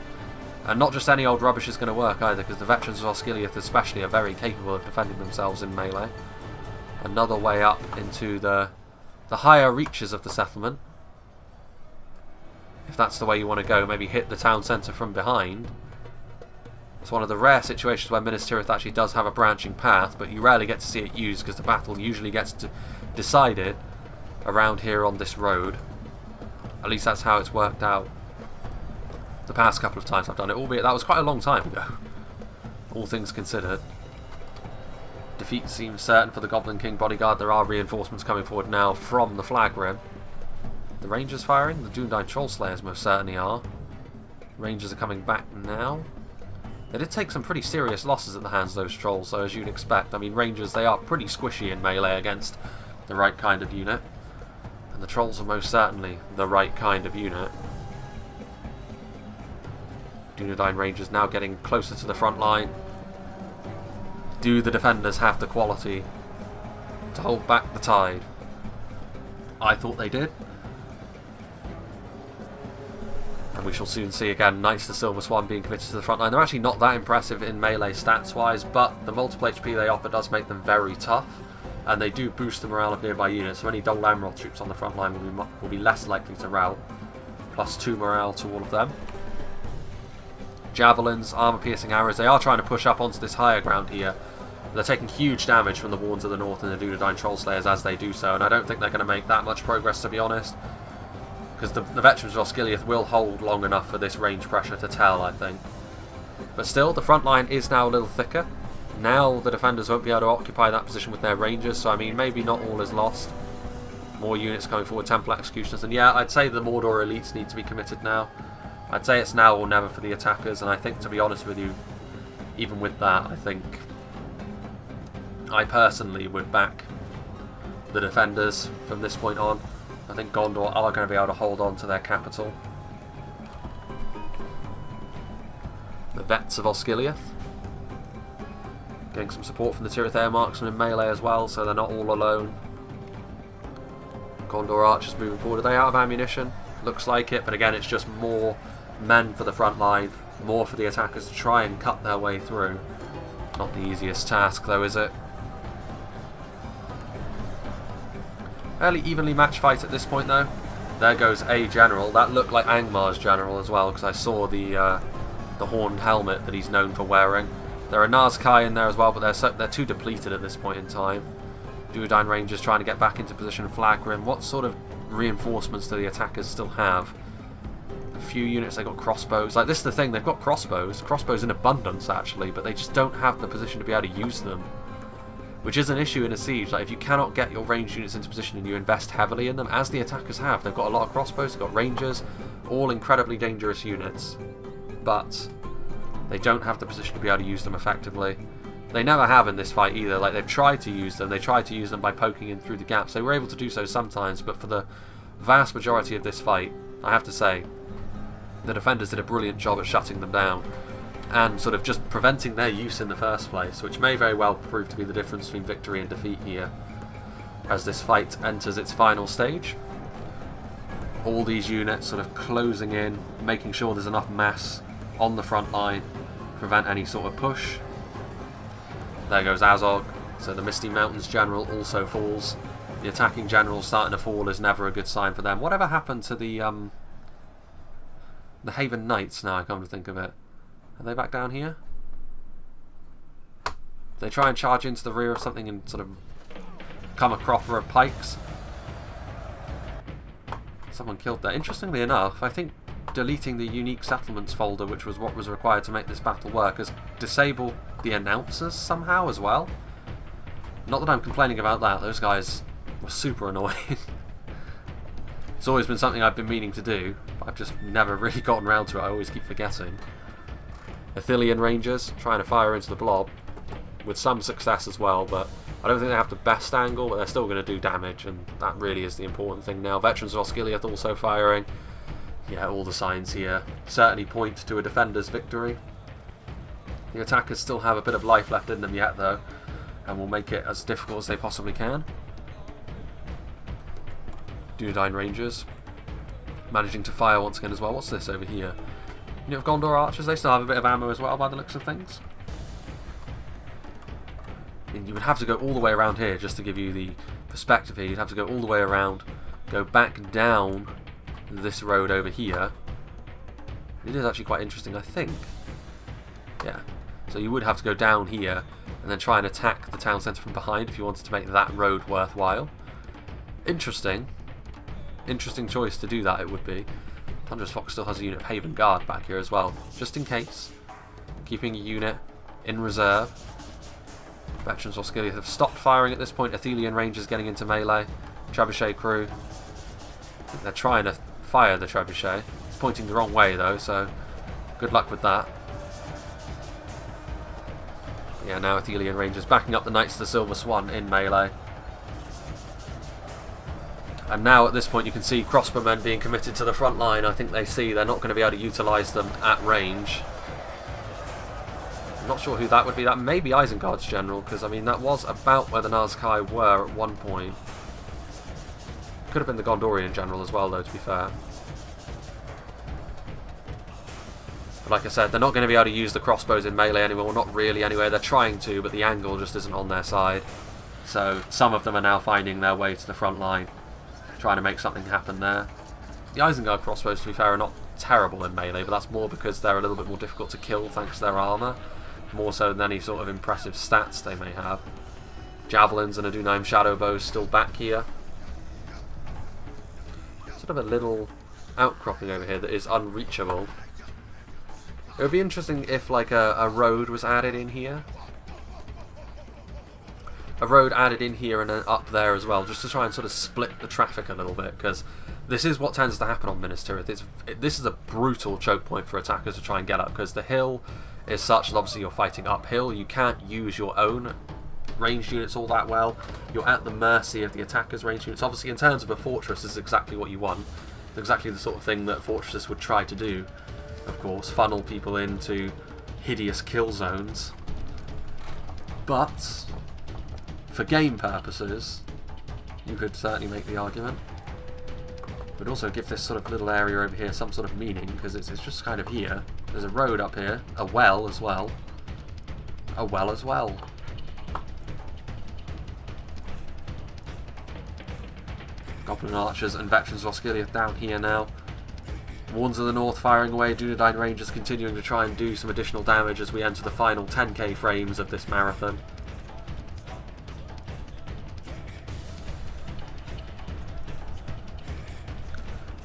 [SPEAKER 1] And not just any old rubbish is going to work either, because the veterans of Osgiliath especially are very capable of defending themselves in melee. Another way up into the higher reaches of the settlement. If that's the way you want to go, maybe hit the town centre from behind. It's one of the rare situations where Minas Tirith actually does have a branching path, but you rarely get to see it used because the battle usually gets decided around here on this road. At least that's how it's worked out the past couple of times I've done it, albeit that was quite a long time ago, all things considered. Defeat seems certain for the Goblin King bodyguard. There are reinforcements coming forward now from the Flag Rim. The Rangers firing? The Dunedain Troll Slayers most certainly are. Rangers are coming back now. They did take some pretty serious losses at the hands of those Trolls, so as you'd expect. I mean, Rangers, they are pretty squishy in melee against the right kind of unit. And the Trolls are most certainly the right kind of unit. Dunedain Rangers now getting closer to the front line. Do the defenders have the quality to hold back the tide? I thought they did. And we shall soon see again. Knights the Silver Swan being committed to the front line. They're actually not that impressive in melee stats wise, but the multiple HP they offer does make them very tough, and they do boost the morale of nearby units, so any double Amroth troops on the front line will be less likely to rout. Plus 2 morale to all of them. Javelins, armor piercing arrows, they are trying to push up onto this higher ground here. They're taking huge damage from the Warns of the North and the Dunedain Troll Slayers as they do so, and I don't think they're going to make that much progress, to be honest. Because the veterans of Osgiliath will hold long enough for this range pressure to tell, I think. But still, the front line is now a little thicker. Now the defenders won't be able to occupy that position with their rangers, so I mean, maybe not all is lost. More units coming forward, Temple Executioners, and yeah, I'd say the Mordor elites need to be committed now. I'd say it's now or never for the attackers, and I think, to be honest with you, even with that, I think I personally would back the defenders from this point on. I think Gondor are going to be able to hold on to their capital. The Vets of Osgiliath getting some support from the TIRITH air marksmen in melee as well, so they're not all alone. Gondor archers moving forward. Are they out of ammunition? Looks like it, but again, it's just more men for the front line, more for the attackers to try and cut their way through. Not the easiest task though, is it? Fairly evenly matched fight at this point though. There goes a general. That looked like Angmar's general as well, because I saw the horned helmet that he's known for wearing. There are Nazkai in there as well, but they're too depleted at this point in time. Duodine Rangers trying to get back into position. Flagrim. What sort of reinforcements do the attackers still have? A few units, they got crossbows. Like, this is the thing, they've got crossbows in abundance actually, but they just don't have the position to be able to use them, which is an issue in a siege. Like, if you cannot get your ranged units into position and you invest heavily in them, as the attackers have, they've got a lot of crossbows, they've got rangers, all incredibly dangerous units, but they don't have the position to be able to use them effectively. They never have in this fight either. Like, they've tried to use them, they tried to use them by poking in through the gaps. They were able to do so sometimes, but for the vast majority of this fight, I have to say, the defenders did a brilliant job at shutting them down and sort of just preventing their use in the first place, which may very well prove to be the difference between victory and defeat here as this fight enters its final stage. All these units sort of closing in, making sure there's enough mass on the front line to prevent any sort of push. There goes Azog, so the Misty Mountains general also falls. The attacking general starting to fall is never a good sign for them. Whatever happened to the Haven Knights now I come to think of it? Are they back down here? They try and charge into the rear of something and sort of come a cropper of pikes. Someone killed there. Interestingly enough, I think deleting the unique settlements folder, which was what was required to make this battle work, has disabled the announcers somehow as well. Not that I'm complaining about that, those guys were super annoying. It's always been something I've been meaning to do, but I've just never really gotten around to it. I always keep forgetting. Athelian Rangers trying to fire into the blob with some success as well, but I don't think they have the best angle, but they're still going to do damage, and that really is the important thing now. Veterans of Osgiliath also firing. Yeah, all the signs here certainly point to a defender's victory. The attackers still have a bit of life left in them yet though, and will make it as difficult as they possibly can. Duodine Rangers managing to fire once again as well. What's this over here? Unit of Gondor archers, they still have a bit of ammo as well by the looks of things. And you would have to go all the way around here just to give you the perspective here. You'd have to go all the way around, go back down this road over here. It is actually quite interesting, I think. Yeah. So you would have to go down here and then try and attack the town centre from behind if you wanted to make that road worthwhile. Interesting. Interesting choice to do that, it would be. Thunderous Fox still has a unit of Haven Guard back here as well, just in case. Keeping a unit in reserve. Veterans of Osgiliath have stopped firing at this point. Athelian Rangers getting into melee. Trebuchet crew. I think they're trying to fire the Trebuchet. It's pointing the wrong way though, so good luck with that. Yeah, now Athelian Rangers backing up the Knights of the Silver Swan in melee. And now at this point you can see crossbowmen being committed to the front line. I think they see they're not going to be able to utilise them at range. I'm not sure who that would be. That may be Isengard's general, because I mean that was about where the Nazkai were at one point. Could have been the Gondorian general as well though, to be fair. But like I said, they're not going to be able to use the crossbows in melee anymore. Well, not really anyway. They're trying to, but the angle just isn't on their side. So some of them are now finding their way to the front line, trying to make something happen there. The Isengard crossbows, to be fair, are not terrible in melee, but that's more because they're a little bit more difficult to kill thanks to their armour, more so than any sort of impressive stats they may have. Javelins and Adunaim shadow bows still back here. Sort of a little outcropping over here that is unreachable. It would be interesting if like a road was added in here. A road added in here and then up there as well, just to try and sort of split the traffic a little bit, because this is what tends to happen on Minas Tirith. This is a brutal choke point for attackers to try and get up, because the hill is such that obviously you're fighting uphill. You can't use your own ranged units all that well. You're at the mercy of the attackers' ranged units. Obviously, in terms of a fortress, this is exactly what you want. It's exactly the sort of thing that fortresses would try to do, of course, funnel people into hideous kill zones. But for game purposes, you could certainly make the argument. It would also give this sort of little area over here some sort of meaning, because it's just kind of here. There's a road up here, a well as well. A well as well. Goblin archers and veterans of Osgiliath down here now. Warns of the North firing away, Dunedain Rangers continuing to try and do some additional damage as we enter the final 10k frames of this marathon.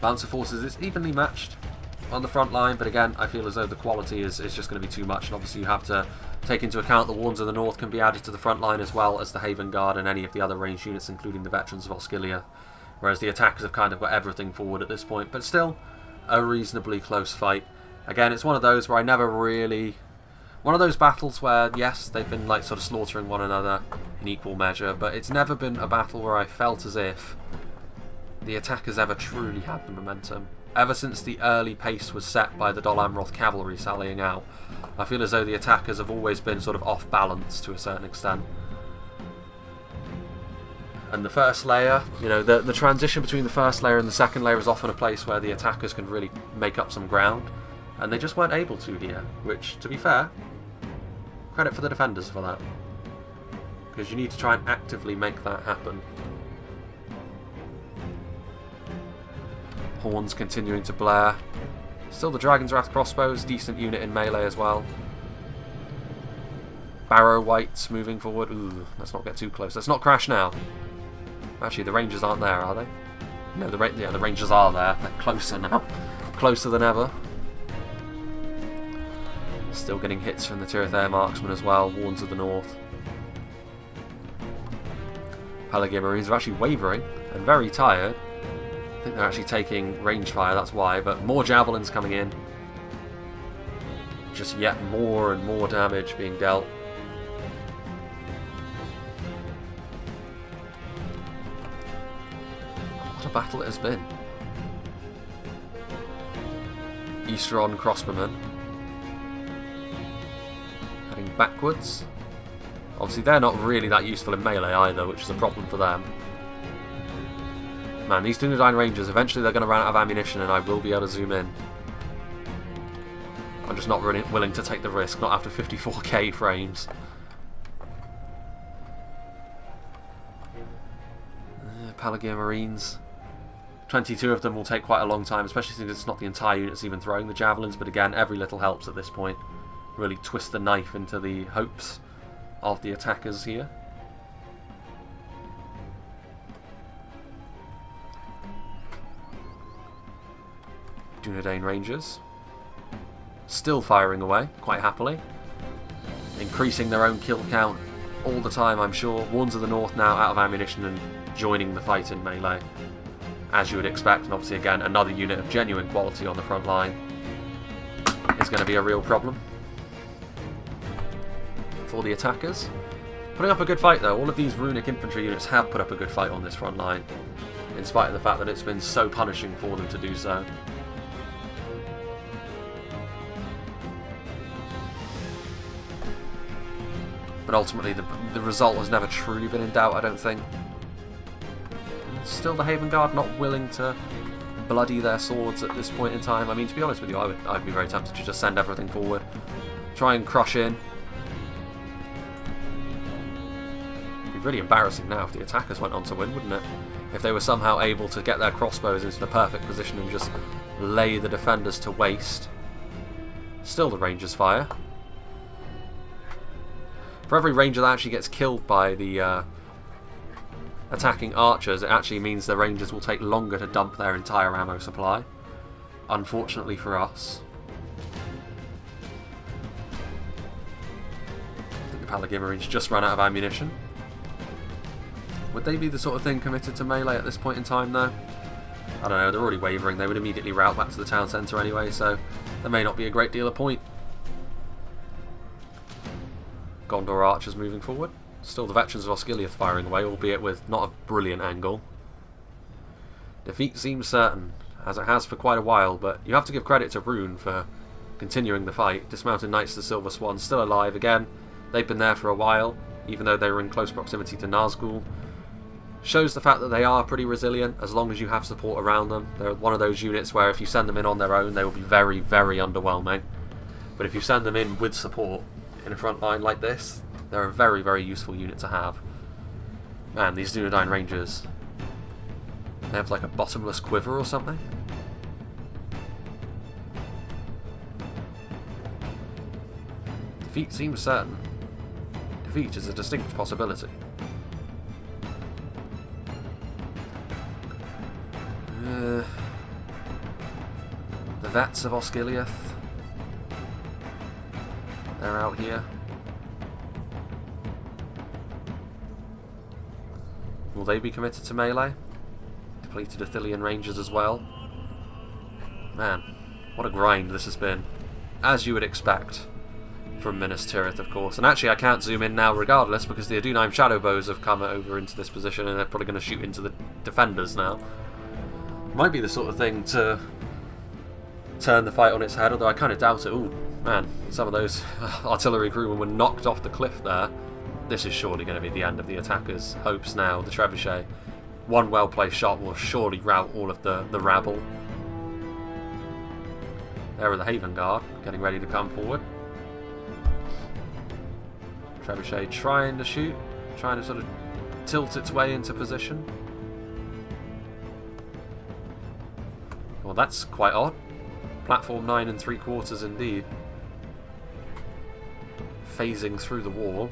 [SPEAKER 1] Balance of forces is evenly matched on the front line, but again, I feel as though the quality is just going to be too much, and obviously you have to take into account the Warns of the North can be added to the front line as well as the Haven Guard and any of the other ranged units, including the veterans of Osgiliath, whereas the attackers have kind of got everything forward at this point, but still a reasonably close fight. Again, it's one of those where I never really... One of those battles where, yes, they've been like sort of slaughtering one another in equal measure, but it's never been a battle where I felt as if the attackers ever truly had the momentum. Ever since the early pace was set by the Dol Amroth cavalry sallying out, I feel as though the attackers have always been sort of off balance to a certain extent. And the first layer, you know, the transition between the first layer and the second layer is often a place where the attackers can really make up some ground, and they just weren't able to here, which, to be fair, credit for the defenders for that, because you need to try and actively make that happen. Horns continuing to blare. Still the Dragon's Wrath crossbows, decent unit in melee as well. Barrow Wights moving forward. Ooh, let's not get too close. Let's not crash now. Actually, the Rangers aren't there, are they? No, the Rangers are there. They're closer now. Closer than ever. Still getting hits from the Tirith Air Marksmen as well. Warns of the North. Pelagia Marines are actually wavering and very tired. I think they're actually taking range fire, that's why, but more javelins coming in. Just yet more and more damage being dealt. What a battle it has been. Easteron crossbowmen heading backwards. Obviously they're not really that useful in melee either, which is a problem for them. Man, these Dunedain Rangers, eventually they're going to run out of ammunition and I will be able to zoom in. I'm just not really willing to take the risk, not after 54k frames. Pelagia Marines. 22 of them will take quite a long time, especially since it's not the entire unit that's even throwing the javelins, but again, every little helps at this point. Really twist the knife into the hopes of the attackers here. Dunedain Rangers still firing away quite happily, increasing their own kill count all the time, I'm sure. Warns of the North now out of ammunition and joining the fight in melee, as you would expect, and obviously again another unit of genuine quality on the front line is going to be a real problem for the attackers. Putting up a good fight though. All of these runic infantry units have put up a good fight on this front line, in spite of the fact that it's been so punishing for them to do so. But ultimately, the result has never truly been in doubt, I don't think. Still the Haven Guard not willing to bloody their swords at this point in time. I mean, to be honest with you, I'd be very tempted to just send everything forward. Try and crush in. It'd be really embarrassing now if the attackers went on to win, wouldn't it? If they were somehow able to get their crossbows into the perfect position and just lay the defenders to waste. Still the Rangers fire. For every ranger that actually gets killed by the attacking archers, it actually means the rangers will take longer to dump their entire ammo supply. unfortunately for us. I think the Palagimmerines just ran out of ammunition. Would they be the sort of thing committed to melee at this point in time, though? I don't know, they're already wavering. They would immediately route back to the town centre anyway, so there may not be a great deal of point. Gondor archers moving forward. Still the veterans of Osgiliath firing away, albeit with not a brilliant angle. Defeat seems certain, as it has for quite a while, but you have to give credit to Rhun for continuing the fight. Dismounted Knights of the Silver Swan still alive again. They've been there for a while, even though they were in close proximity to Nazgul. Shows the fact that they are pretty resilient as long as you have support around them. They're one of those units where if you send them in on their own, they will be very, very underwhelming. But if you send them in with support in a front line like this, they're a very, very useful unit to have. Man, these Dunedain Rangers, they have like a bottomless quiver or something. Defeat seems certain. Defeat is a distinct possibility. The vets of Osgiliath, they're out here. Will they be committed to melee? Depleted Ithilien Rangers as well. Man, what a grind this has been. As you would expect from Minas Tirith, of course. And actually I can't zoom in now regardless, because the Arthedain Shadowbows have come over into this position and they're probably going to shoot into the defenders now. Might be the sort of thing to turn the fight on its head, although I kind of doubt it. Ooh, man, some of those artillery crewmen were knocked off the cliff there. This is surely going to be the end of the attackers' hopes now. The trebuchet, one well-placed shot will surely rout all of the rabble. There are the Haven Guard, getting ready to come forward. Trebuchet trying to shoot, trying to sort of tilt its way into position. Well, that's quite odd. Platform 9 3/4 indeed. Phasing through the wall.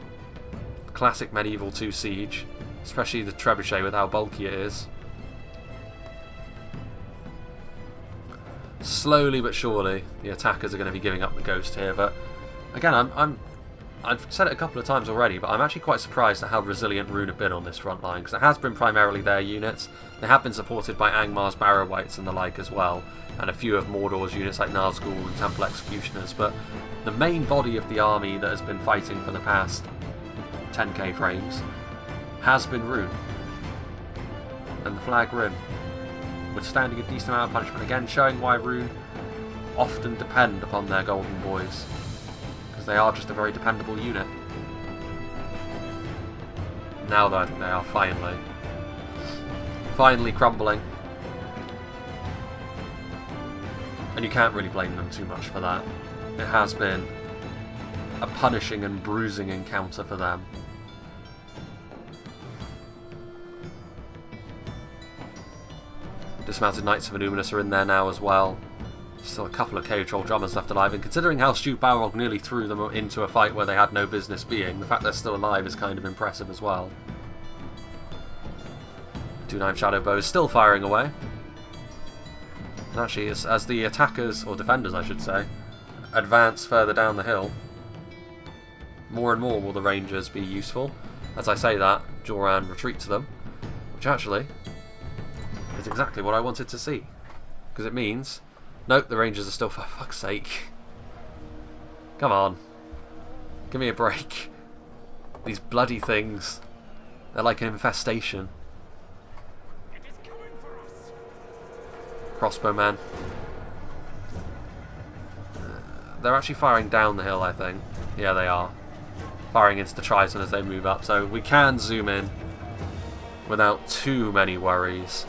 [SPEAKER 1] Classic Medieval 2 siege, especially the trebuchet with how bulky it is. Slowly but surely, the attackers are going to be giving up the ghost here. But again, I've said it a couple of times already, but I'm actually quite surprised at how resilient Rhun have been on this front line, because it has been primarily their units. They have been supported by Angmar's Barrow-wights and the like as well, and a few of Mordor's units like Nazgul and Temple Executioners, but the main body of the army that has been fighting for the past 10k frames has been Rhun. And the Flag Rim, withstanding a decent amount of punishment, again showing why Rhun often depend upon their golden boys, because they are just a very dependable unit. Now though, I think they are finally crumbling. And you can't really blame them too much for that. It has been a punishing and bruising encounter for them. Dismounted Knights of Illuminus are in there now as well. Still a couple of Chaos Troll drummers left alive, and considering how Stu Balrog nearly threw them into a fight where they had no business being, the fact they're still alive is kind of impressive as well. 2-9 Shadowbows still firing away. And actually, as the attackers, or defenders I should say, advance further down the hill, more and more will the Rangers be useful. As I say that, Joran retreat to them, which actually is exactly what I wanted to see. Because it means, nope, the Rangers are still, for fuck's sake. Come on. Give me a break. These bloody things, they're like an infestation. Crossbowmen. They're actually firing down the hill, I think. Yeah, they are. Firing into the Triton as they move up, so we can zoom in without too many worries.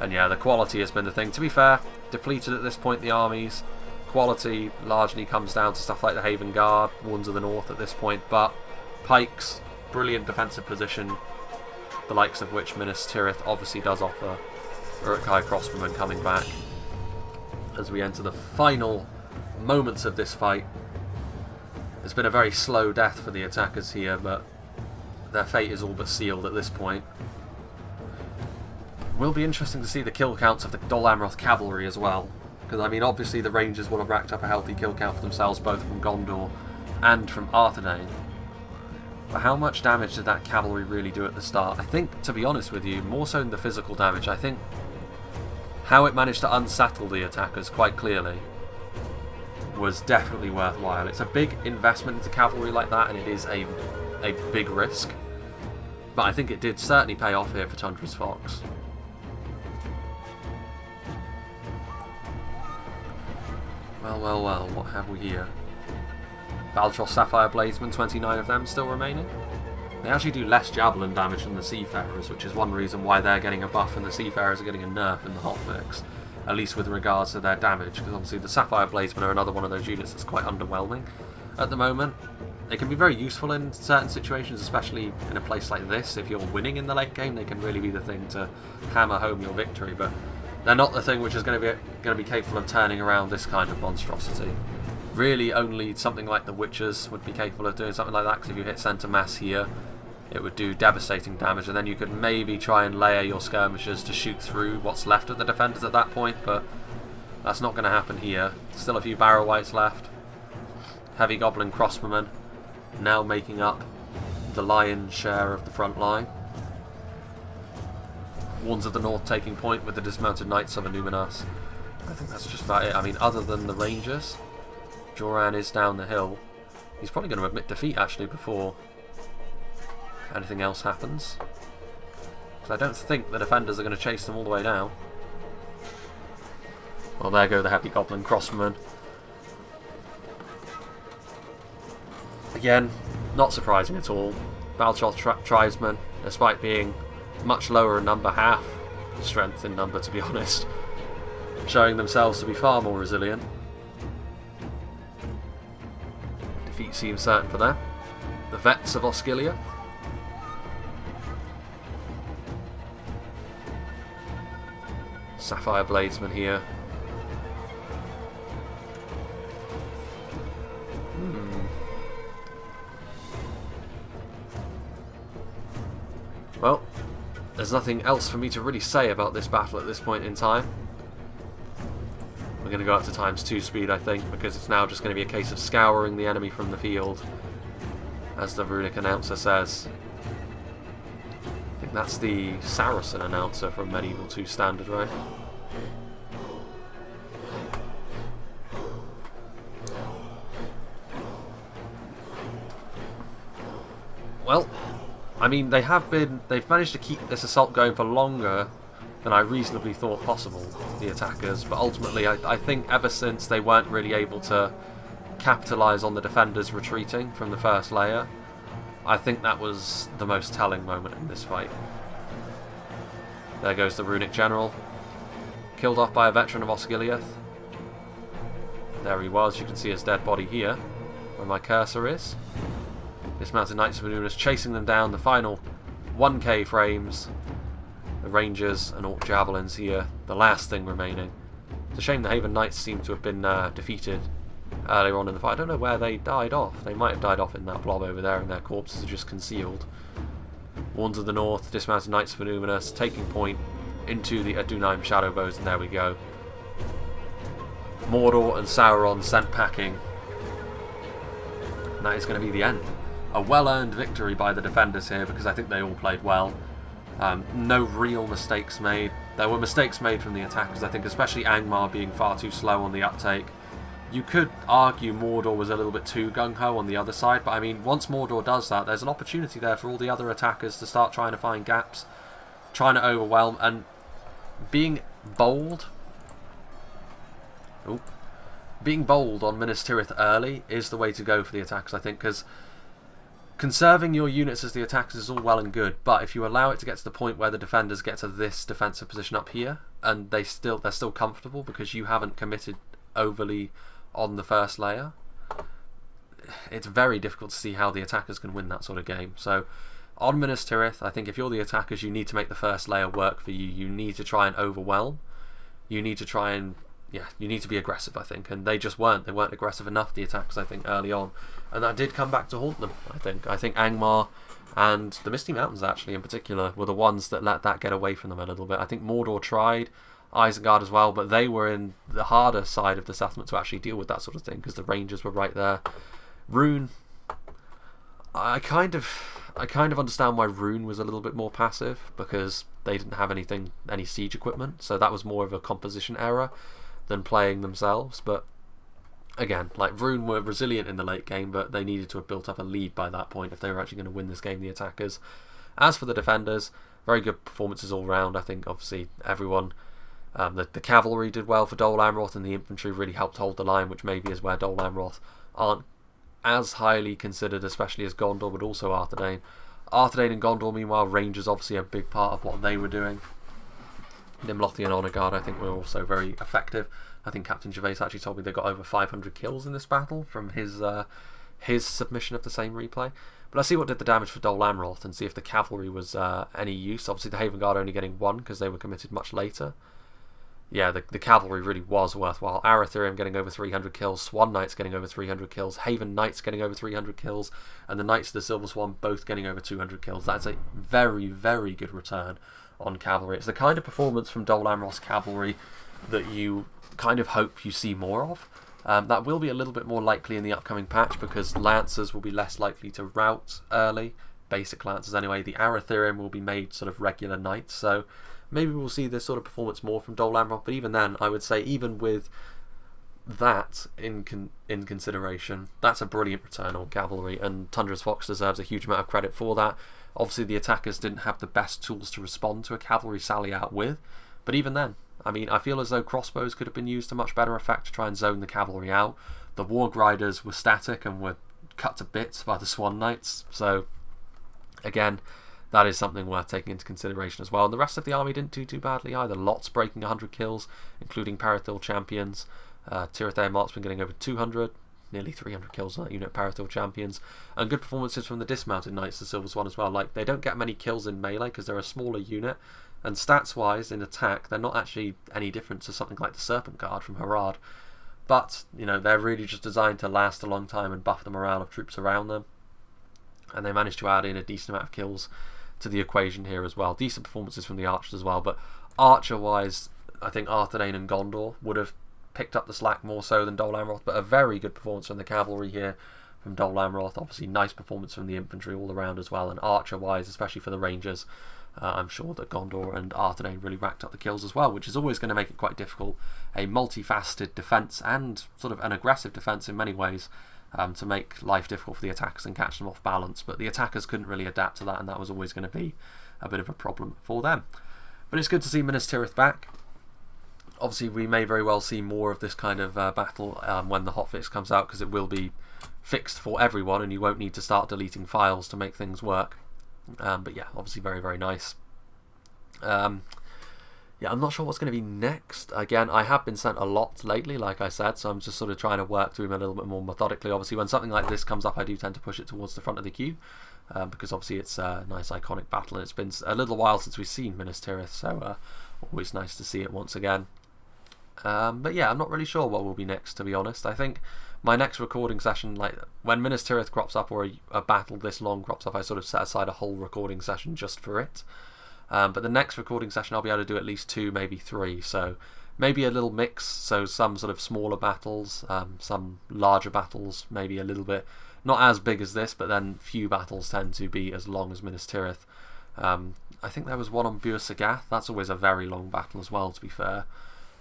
[SPEAKER 1] And yeah, the quality has been the thing. To be fair, depleted at this point, the armies. Quality largely comes down to stuff like the Haven Guard, ones of the north at this point, but pikes, brilliant defensive position, the likes of which Minas Tirith obviously does offer. Uruk-hai crossbowmen coming back as we enter the final moments of this fight. It's been a very slow death for the attackers here, but their fate is all but sealed at this point. Will be interesting to see the kill counts of the Dol Amroth cavalry as well. Because, I mean, obviously the Rangers will have racked up a healthy kill count for themselves, both from Gondor and from Arthedain. But how much damage did that cavalry really do at the start? I think, to be honest with you, more so than the physical damage, I think how it managed to unsettle the attackers quite clearly was definitely worthwhile. It's a big investment into cavalry like that, and it is a big risk. But I think it did certainly pay off here for Tundra's Fox. Well, what have we here? Baltroth Sapphire Bladesmen, 29 of them still remaining. They actually do less javelin damage than the Seafarers, which is one reason why they're getting a buff and the Seafarers are getting a nerf in the hotfix. At least with regards to their damage, because obviously the Sapphire Bladesmen are another one of those units that's quite underwhelming at the moment. They can be very useful in certain situations, especially in a place like this. If you're winning in the late game, they can really be the thing to hammer home your victory, but they're not the thing which is going to be capable of turning around this kind of monstrosity. Really, only something like the Witchers would be capable of doing something like that, because if you hit centre mass here, it would do devastating damage, and then you could maybe try and layer your skirmishers to shoot through what's left of the defenders at that point, but that's not going to happen here. Still a few Barrow Wights left. Heavy Goblin Crossbowmen now making up the lion's share of the front line. Warns of the North taking point with the dismounted Knights of MINAS. I think that's just about it. I mean, other than the Rangers, Joran is down the hill. He's probably going to admit defeat actually before anything else happens, because I don't think the defenders are going to chase them all the way down. Well, there go the Heavy Goblin Crossbowmen. Again, not surprising at all. Baltroth Tribesmen, despite being much lower in number, half the strength in number to be honest, showing themselves to be far more resilient. Defeat seems certain for them. The Vets of Osgiliath. Sapphire Bladesman here. Well, there's nothing else for me to really say about this battle at this point in time. We're going to go up to ×2 speed, I think, because it's now just going to be a case of scouring the enemy from the field, as the runic announcer says. I think that's the Saracen announcer from Medieval 2 Standard, right? Well, I mean, they've managed to keep this assault going for longer than I reasonably thought possible, the attackers, but ultimately I think ever since they weren't really able to capitalise on the defenders retreating from the first layer, I think that was the most telling moment in this fight. There goes the runic general, killed off by a veteran of Osgiliath. There he was, you can see his dead body here, where my cursor is. Dismounted Knights of MINAS chasing them down, the final 1k frames. The Rangers and Orc Javelins here, the last thing remaining. It's a shame the Haven Knights seem to have been defeated earlier on in the fight. I don't know where they died off. They might have died off in that blob over there and their corpses are just concealed. Warns of the North, Dismounted Knights of MINAS taking point into the Adunaim Shadowbows, and there we go. Mordor and Sauron sent packing. And that is going to be the end. A well-earned victory by the defenders here, because I think they all played well. No real mistakes made. There were mistakes made from the attackers, I think, especially Angmar being far too slow on the uptake. You could argue Mordor was a little bit too gung-ho on the other side, but I mean, once Mordor does that, there's an opportunity there for all the other attackers to start trying to find gaps, trying to overwhelm, and being bold. Being bold on Minas Tirith early is the way to go for the attackers, I think, because conserving your units as the attackers is all well and good, but if you allow it to get to the point where the defenders get to this defensive position up here, and they're still comfortable because you haven't committed overly on the first layer, it's very difficult to see how the attackers can win that sort of game. So on Minas Tirith, I think if you're the attackers, you need to make the first layer work for you. You need to try and overwhelm. You need to try and you need to be aggressive, I think, and they just weren't. They weren't aggressive enough, the attackers, I think, early on, and that did come back to haunt them, I think. I think Angmar and the Misty Mountains, actually, in particular, were the ones that let that get away from them a little bit. I think Mordor tried. Isengard as well, but they were in the harder side of the settlement to actually deal with that sort of thing because the Rangers were right there. Rhun, I kind of understand why Rhun was a little bit more passive, because they didn't have any siege equipment, so that was more of a composition error than playing themselves. But again, like, Rhun were resilient in the late game, but they needed to have built up a lead by that point if they were actually going to win this game, the attackers. As for the defenders, very good performances all round. I think obviously everyone, the cavalry did well for Dol Amroth, and the infantry really helped hold the line, which maybe is where Dol Amroth aren't as highly considered, especially as Gondor, but also Arthedain. Arthedain and Gondor, meanwhile, Rangers obviously a big part of what they were doing. Nimlothian Honor Guard, I think, were also very effective. I think Captain Gervais actually told me they got over 500 kills in this battle from his submission of the same replay. But let's see what did the damage for Dol Amroth and see if the cavalry was any use. Obviously, the Haven Guard only getting 1 because they were committed much later. Yeah, the cavalry really was worthwhile. Arthedain getting over 300 kills, Swan Knights getting over 300 kills, Haven Knights getting over 300 kills, and the Knights of the Silver Swan both getting over 200 kills. That's a very, very good return on cavalry. It's the kind of performance from Dol Amroth's cavalry that you kind of hope you see more of. That will be a little bit more likely in the upcoming patch because Lancers will be less likely to rout early, basic Lancers anyway. The Arthedain will be made sort of regular Knights, so maybe we'll see this sort of performance more from Dol Amroth, but even then, I would say even with that in consideration, that's a brilliant return on cavalry, and Tundra's Fox deserves a huge amount of credit for that. Obviously, the attackers didn't have the best tools to respond to a cavalry sally out with, but even then, I mean, I feel as though crossbows could have been used to much better effect to try and zone the cavalry out. The Warg Riders were static and were cut to bits by the Swan Knights, so again, that is something worth taking into consideration as well. And the rest of the army didn't do too badly either. Lots breaking 100 kills, including Parathil champions. TIRITH Marksman getting over 200, nearly 300 kills on that unit, Parathil champions. And good performances from the dismounted Knights, the Silver Swan as well. Like, they don't get many kills in melee because they're a smaller unit. And stats-wise, in attack, they're not actually any different to something like the Serpent Guard from Harad. But, you know, they're really just designed to last a long time and buff the morale of troops around them. And they managed to add in a decent amount of kills to the equation here as well. Decent performances from the archers as well, but archer-wise, I think Arthedain and Gondor would have picked up the slack more so than Dol Amroth, but a very good performance from the cavalry here from Dol Amroth. Obviously, nice performance from the infantry all around as well, and archer-wise, especially for the Rangers, I'm sure that Gondor and Arthedain really racked up the kills as well, which is always going to make it quite difficult. A multifaceted defence and sort of an aggressive defence in many ways, to make life difficult for the attackers and catch them off balance, but the attackers couldn't really adapt to that, and that was always going to be a bit of a problem for them. But it's good to see Minas Tirith back. Obviously, we may very well see more of this kind of battle when the hotfix comes out, because it will be fixed for everyone, and you won't need to start deleting files to make things work. But yeah, obviously very, very nice. Yeah, I'm not sure what's going to be next. Again, I have been sent a lot lately, like I said, so I'm just sort of trying to work through them a little bit more methodically. Obviously, when something like this comes up, I do tend to push it towards the front of the queue, because obviously it's a nice iconic battle, and it's been a little while since we've seen Minas Tirith, so always nice to see it once again. But yeah, I'm not really sure what will be next, to be honest. I think my next recording session, like when Minas Tirith crops up or a battle this long crops up, I sort of set aside a whole recording session just for it. But the next recording session I'll be able to do at least 2, maybe 3, so maybe a little mix, so some sort of smaller battles, some larger battles, maybe a little bit, not as big as this, but then few battles tend to be as long as Minas Tirith. I think there was one on Bur Sagath, that's always a very long battle as well, to be fair.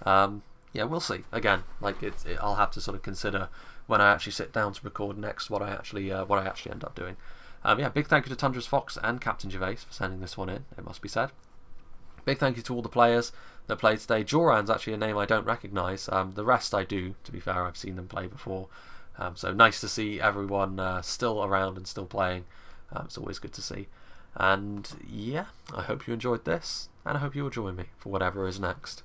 [SPEAKER 1] Yeah, we'll see. Again, like I'll have to sort of consider when I actually sit down to record next what I actually end up doing. Yeah, big thank you to Tundra's Fox and Captain Gervais for sending this one in, it must be said. Big thank you to all the players that played today. Joran's actually a name I don't recognise. The rest I do, to be fair, I've seen them play before. So nice to see everyone still around and still playing. It's always good to see. And yeah, I hope you enjoyed this, and I hope you'll join me for whatever is next.